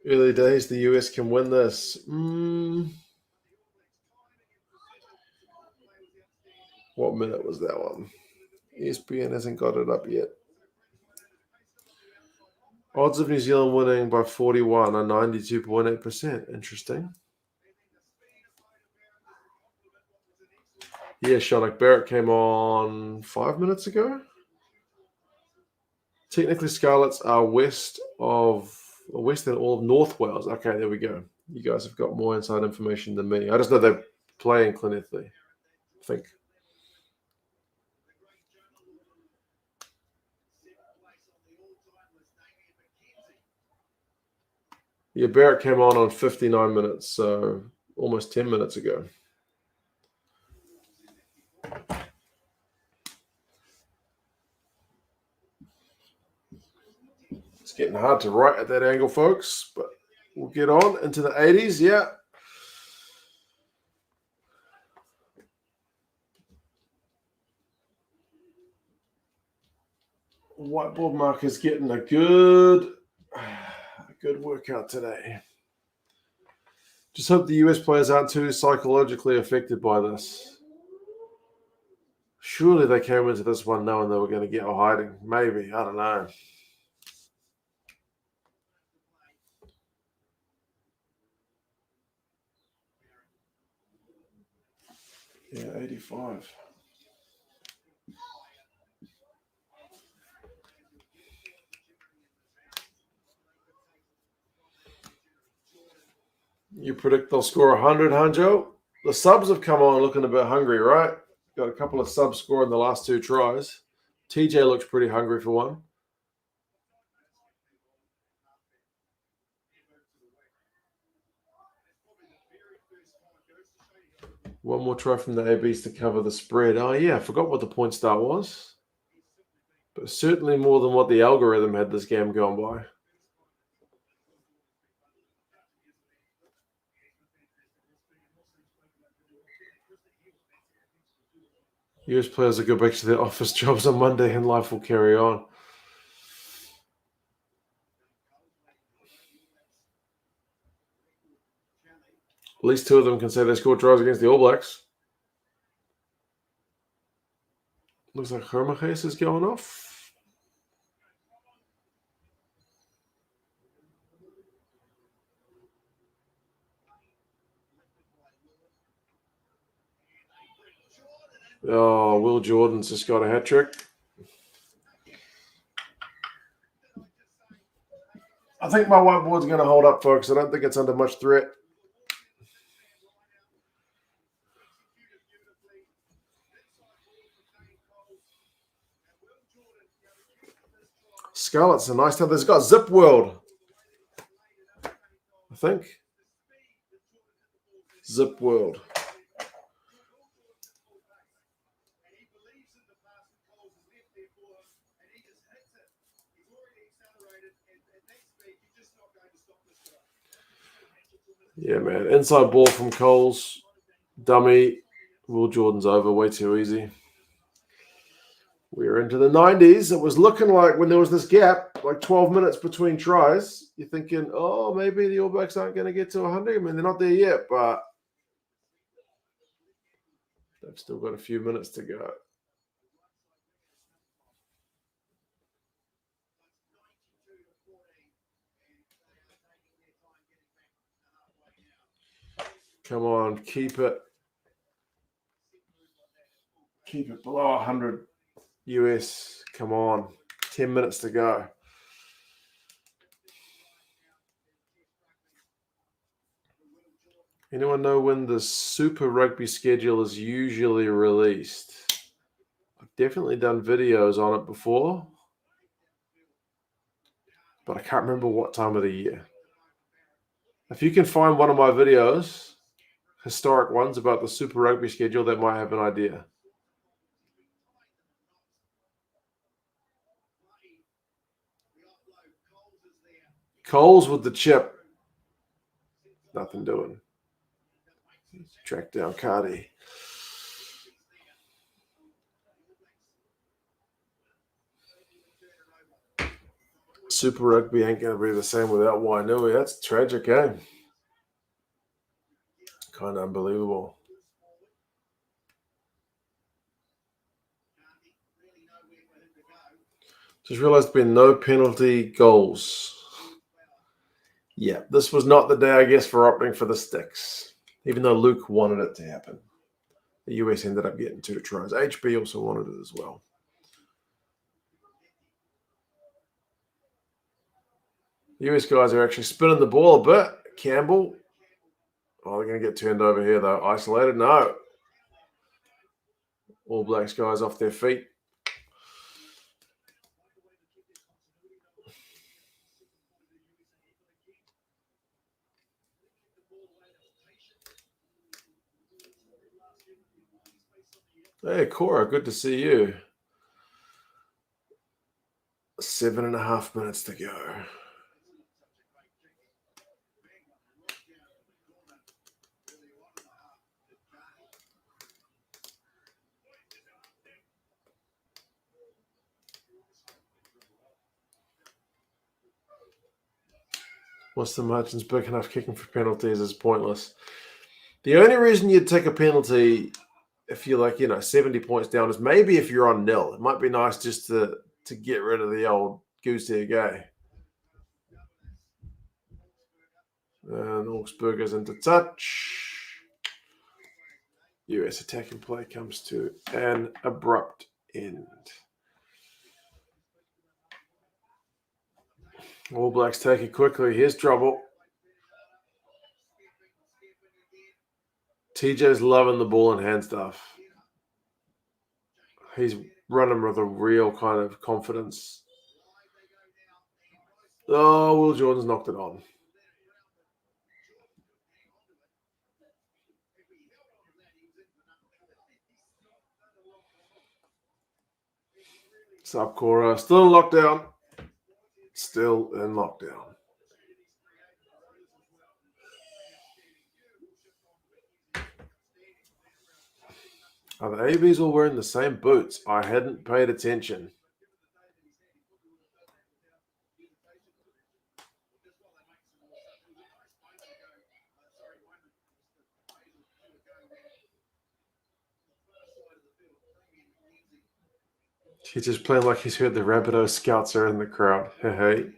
Early days, the US can win this. What minute was that one? ESPN hasn't got it up yet. Odds of New Zealand winning by 41 are 92.8%. Interesting. Yeah, Shonik Barrett came on 5 minutes ago. Technically, Scarlets are west than all of North Wales. Okay, there we go. You guys have got more inside information than me. I just know they're playing Llanelli, I think. Yeah, Barrett came on 59 minutes, so almost 10 minutes ago. It's getting hard to write at that angle, folks, but we'll get on into the 80s. Yeah. Whiteboard marker's getting a good workout today. Just hope the US players aren't too psychologically affected by this. Surely they came into this one knowing they were going to get a hiding. Maybe. I don't know. Yeah, 85. You predict they'll score 100, Hanjo? The subs have come on looking a bit hungry, right? Got a couple of subs scoring the last 2 tries. TJ looks pretty hungry for one. One more try from the ABs to cover the spread. Oh, yeah, I forgot what the point start was. But certainly more than what the algorithm had this game going by. US players will go back to their office jobs on Monday and life will carry on. At least 2 of them can say they scored tries against the All Blacks. Looks like Hermages is going off. Oh, Will Jordan's just got a hat trick. I think my whiteboard's going to hold up, folks. I don't think it's under much threat. Scarlet's a nice time. There's got Zip World, I think. Zip World. Yeah, man. Inside ball from Coles. Dummy. Will Jordan's over. Way too easy. We're into the 90s. It was looking like when there was this gap, like 12 minutes between tries, you're thinking, oh, maybe the All Blacks aren't going to get to 100. I mean, they're not there yet, but they've still got a few minutes to go. Come on, keep it below 100 US. Come on, 10 minutes to go. Anyone know when the Super Rugby schedule is usually released? I've definitely done videos on it before, but I can't remember what time of the year. If you can find one of my videos, historic ones about the Super Rugby schedule, that might have an idea. Coles with the chip. Nothing doing. Track down Cardi. Super Rugby ain't going to be the same without Wainui. That's tragic, eh? Kind of unbelievable. Just realised there's been no penalty goals. Yeah, this was not the day, I guess, for opting for the sticks, even though Luke wanted it to happen. The US ended up getting 2 tries. HB also wanted it as well. The US guys are actually spinning the ball a bit. Campbell. Oh, they're going to get turned over here, though. Isolated? No. All Blacks guys off their feet. Hey, Cora, good to see you. 7.5 minutes to go. Once the margin's big enough, kicking for penalties is pointless. The only reason you'd take a penalty if you're like, 70 points down is maybe if you're on nil. It might be nice just to get rid of the old goose egg, eh? And Augsburg is into touch. US attacking play comes to an abrupt end. All Blacks take it quickly. Here's trouble. TJ's loving the ball and hand stuff. He's running with a real kind of confidence. Oh, Will Jordan's knocked it on. Sup, Cora? Still in lockdown. Still in lockdown. Are the ABs all wearing the same boots? I hadn't paid attention. He's just playing like he's heard the Rapido scouts are in the crowd. Hey.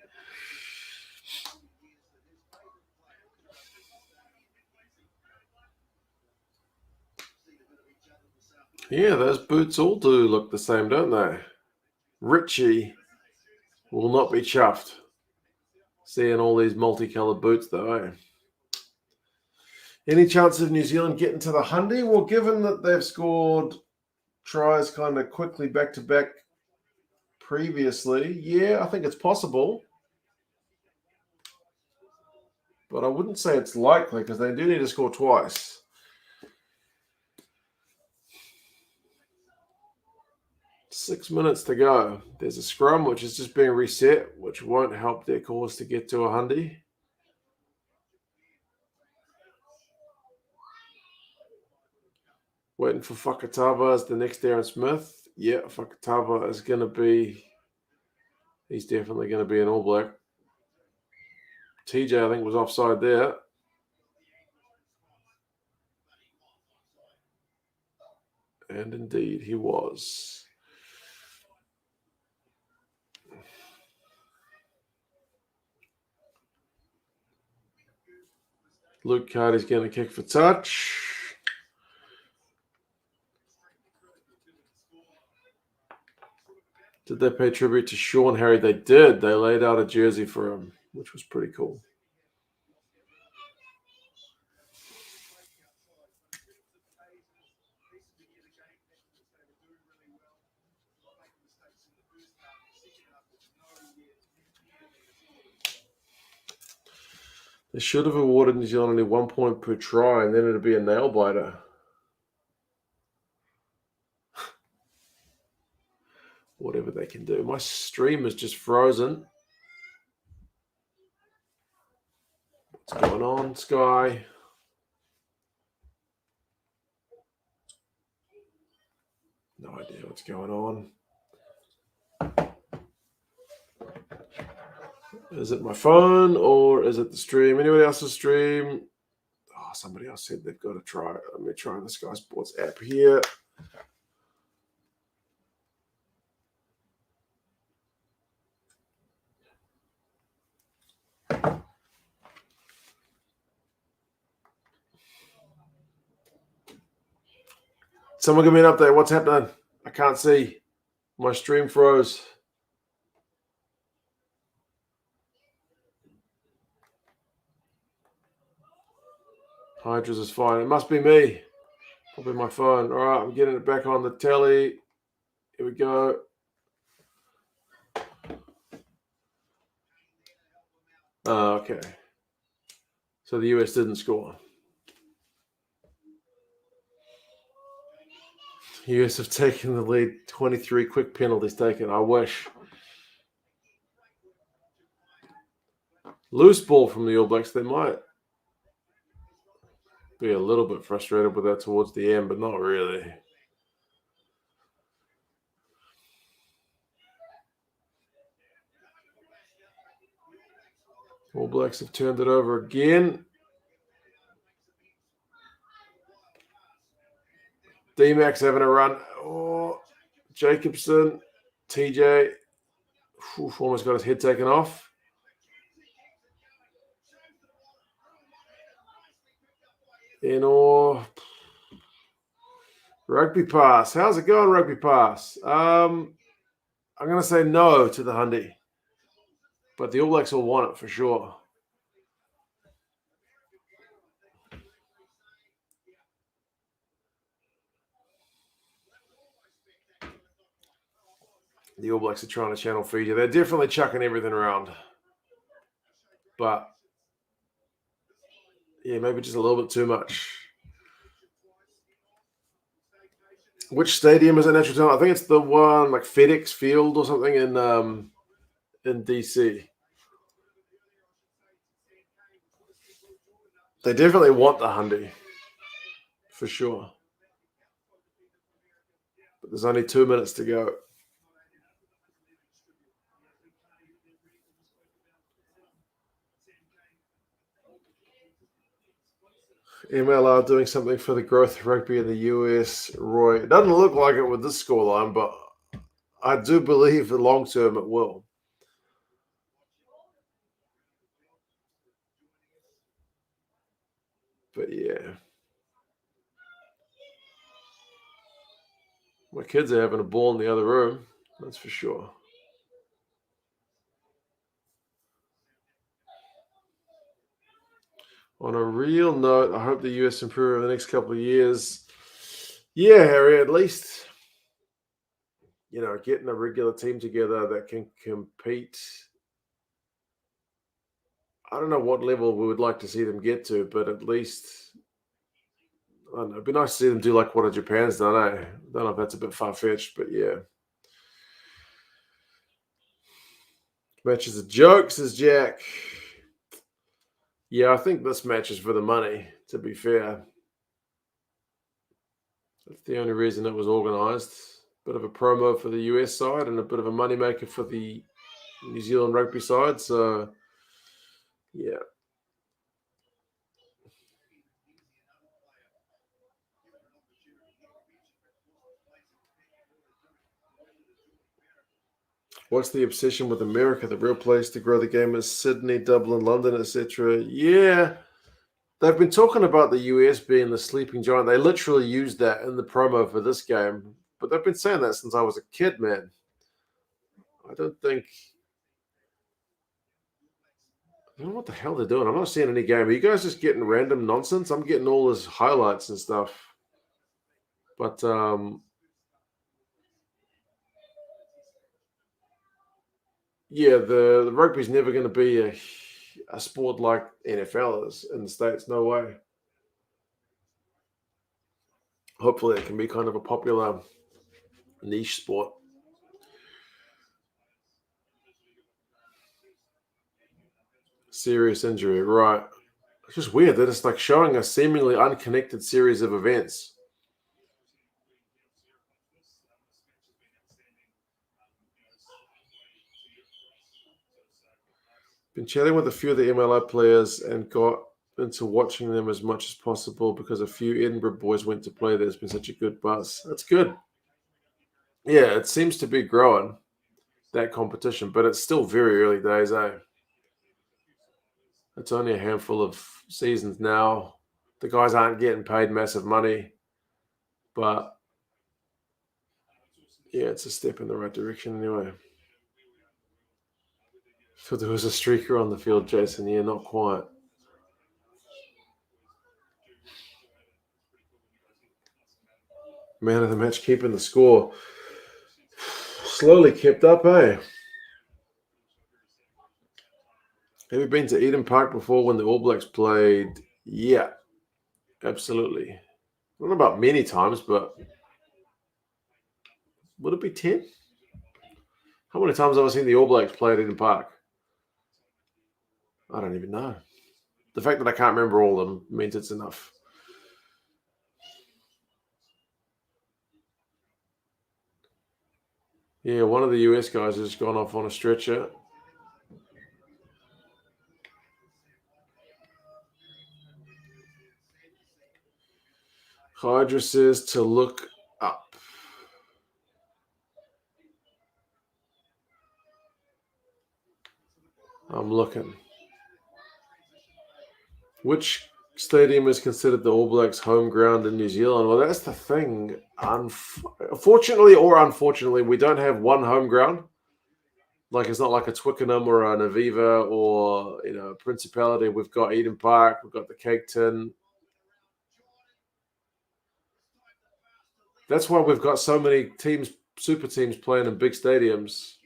Yeah, those boots all do look the same, don't they? Richie will not be chuffed seeing all these multicolored boots, though, eh? Any chance of New Zealand getting to the 100? Well, given that they've scored tries kind of quickly back to back previously, yeah, I think it's possible. But I wouldn't say it's likely because they do need to score twice. Six minutes to go. There's a scrum which is just being reset, which won't help their cause to get to 100. Waiting for Fakatava as the next Aaron Smith. Yeah, Fakatava is going to be... He's definitely going to be an All Black. TJ, I think, was offside there. And indeed, he was. Luke Carty's going to kick for touch. Did they pay tribute to Sean Harry? They did. They laid out a jersey for him, which was pretty cool. They should have awarded New Zealand only 1 point per try, and then it'd be a nail biter. Whatever they can do. My stream is just frozen. What's going on, Sky? No idea what's going on. Is it my phone or is it the stream? Anybody else's stream? Oh, somebody else said they've got to try it. Let me try the Sky Sports app here. Someone give me an update. What's happening? I can't see. My stream froze. Hydras is fine. It must be me. Probably my phone. All right, I'm getting it back on the telly. Here we go. Okay. So the US didn't score. US have taken the lead. 23 quick penalties taken. I wish. Loose ball from the All Blacks. They might be a little bit frustrated with that towards the end, but not really. All Blacks have turned it over again. D-Max having a run. Oh, Jacobson, TJ, almost got his head taken off. Rugby pass. How's it going, rugby pass? I'm going to say no to the Hundy, but the All Blacks will want it for sure. The All Blacks are trying to channel Fiji. They're definitely chucking everything around. But, yeah, maybe just a little bit too much. Which stadium is it, Natural Talent? I think it's the one like FedEx Field or something in DC. They definitely want the Hundy, for sure. But there's only 2 minutes to go. MLR doing something for the growth of rugby in the US, Roy. It doesn't look like it with this scoreline, but I do believe the long term it will. But yeah. My kids are having a ball in the other room, that's for sure. On a real note, I hope the US improve over the next couple of years. Yeah, Harry, at least, getting a regular team together that can compete. I don't know what level we would like to see them get to, but at least, I don't know, it'd be nice to see them do like what Japan's done. I don't know if that's a bit far-fetched, but yeah. Match is a joke, says Jack. Yeah, I think this match is for the money, to be fair. That's the only reason it was organised. Bit of a promo for the US side and a bit of a moneymaker for the New Zealand rugby side. So, yeah. What's the obsession with America? The real place to grow the game is Sydney, Dublin, London, etc. Yeah. They've been talking about the US being the sleeping giant. They literally used that in the promo for this game. But they've been saying that since I was a kid, man. I don't know what the hell they're doing. I'm not seeing any game. Are you guys just getting random nonsense? I'm getting all this highlights and stuff. But yeah, the rugby's never going to be a sport like NFL is in the States. No way. Hopefully it can be kind of a popular niche sport. Serious injury, right. It's just weird that it's like showing a seemingly unconnected series of events. Been chatting with a few of the MLO players and got into watching them as much as possible because a few Edinburgh boys went to play there. It's been such a good buzz. That's good. Yeah, it seems to be growing, that competition, but it's still very early days, eh? It's only a handful of seasons now. The guys aren't getting paid massive money, but yeah, it's a step in the right direction anyway. So there was a streaker on the field, Jason. Yeah, not quite. Man of the match keeping the score. Slowly kept up, eh? Have you been to Eden Park before when the All Blacks played? Yeah, absolutely. I don't know about many times, but would it be 10? How many times have I seen the All Blacks play at Eden Park? I don't even know. The fact that I can't remember all of them means it's enough. Yeah, one of the US guys has gone off on a stretcher. Hydra says to look up. I'm looking. Which stadium is considered the All Blacks' home ground in New Zealand? Well, that's the thing. Fortunately or unfortunately, we don't have one home ground. Like, it's not like a Twickenham or an Aviva or, Principality. We've got Eden Park. We've got the Cake Tin. That's why we've got so many teams, super teams, playing in big stadiums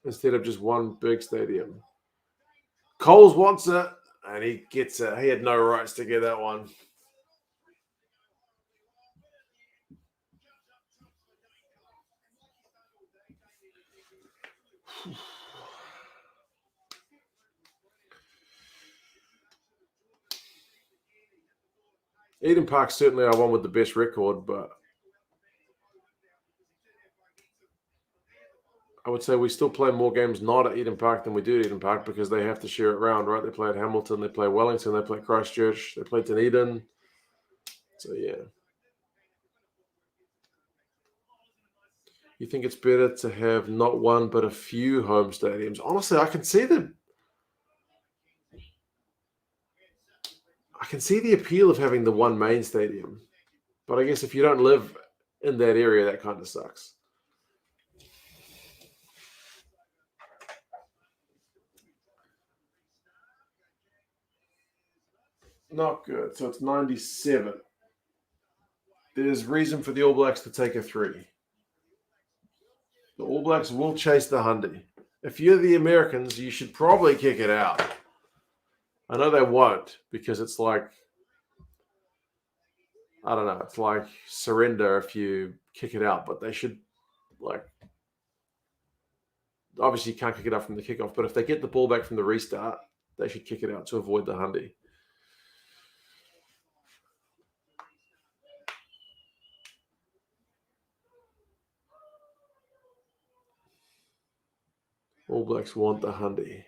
instead of just one big stadium. Coles wants it, and he gets it. He had no rights to get that one. Eden Park certainly are one with the best record, but I would say we still play more games not at Eden Park than we do at Eden Park because they have to share it around, right? They play at Hamilton, they play Wellington, they play Christchurch, they play Dunedin. So, yeah. You think it's better to have not one but a few home stadiums? Honestly, I can see the appeal of having the one main stadium. But I guess if you don't live in that area, that kind of sucks. Not good. So it's 97. There's reason for the All Blacks to take a 3. The All Blacks will chase the Hundy. If you're the Americans, you should probably kick it out. I know they won't because it's like, I don't know, it's like surrender if you kick it out, but they should, like, obviously you can't kick it out from the kickoff, but if they get the ball back from the restart, they should kick it out to avoid the Hundy. All Blacks want the Hundy.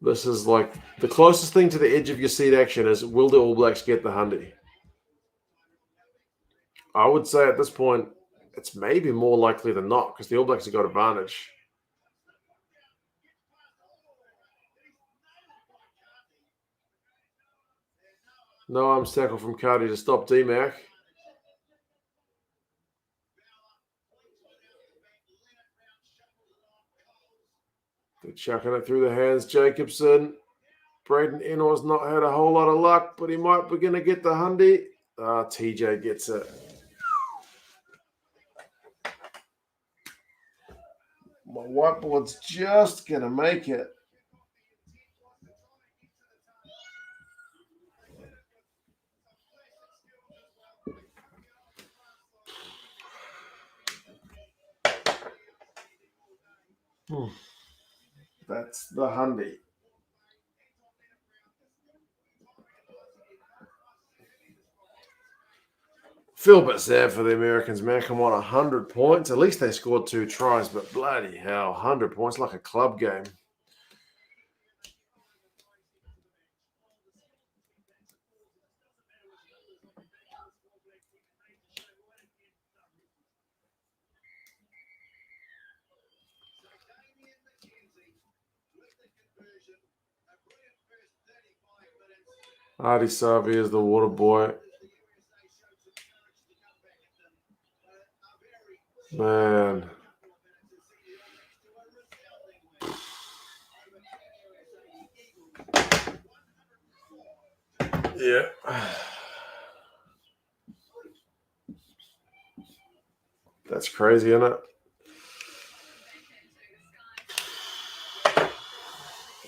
This is like the closest thing to the edge of your seat action is, will the All Blacks get the Hundy? I would say at this point, it's maybe more likely than not because the All Blacks have got advantage. No arms tackle from Cardi to stop D-Mac. They're chucking it through the hands. Jacobson. Braden Enor's not had a whole lot of luck, but he might be going to get the Hundy. TJ gets it. My whiteboard's just going to make it. That's the Hundy. Feel a bit sad for the Americans, man. Come on, 100 points. At least they scored 2 tries, but bloody hell, 100 points like a club game. Artie Savi is the water boy. Man. Yeah. That's crazy, isn't it?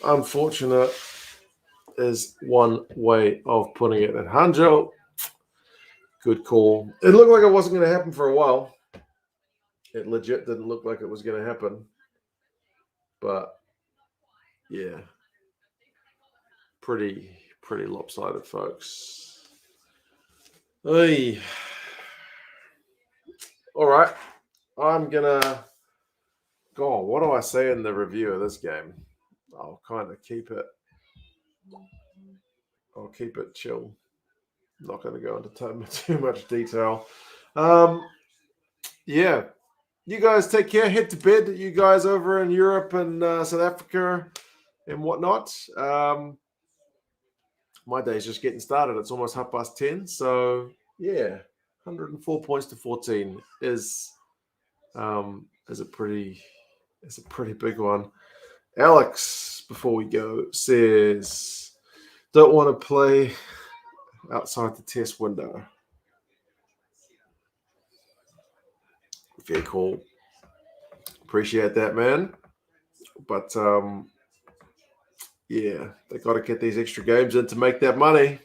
Unfortunate is one way of putting it. And Hangzhou, good call. It looked like it wasn't going to happen for a while. It legit didn't look like it was going to happen. But, yeah. Pretty lopsided, folks. Hey. All right. I'm going to... God, what do I say in the review of this game? I'll kind of keep it chill. I'm not going to go into too much detail. Yeah. You guys take care. Head to bed. You guys over in Europe and South Africa and whatnot. My day's just getting started. It's almost 10:30. So, yeah, 104 points to 14 is a pretty big one. Alex, before we go, says, don't want to play outside the test window. Very cool. Appreciate that, man. But, yeah, they got to get these extra games in to make that money.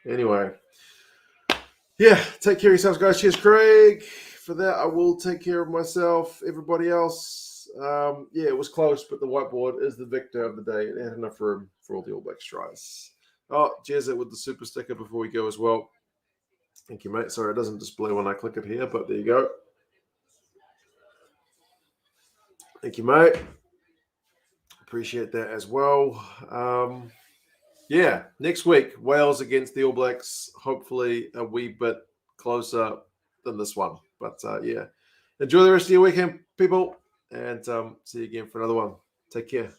Anyway. Yeah, take care of yourselves, guys. Cheers, Craig. For that, I will take care of myself. Everybody else, yeah, it was close, but the whiteboard is the victor of the day. It had enough room for all the All Blacks tries. Oh, Jezza with the super sticker before we go as well. Thank you, mate. Sorry, it doesn't display when I click it here, but there you go. Thank you, mate. Appreciate that as well. Yeah, next week, Wales against the All Blacks. Hopefully a wee bit closer than this one. But, yeah, enjoy the rest of your weekend, people, and see you again for another one. Take care.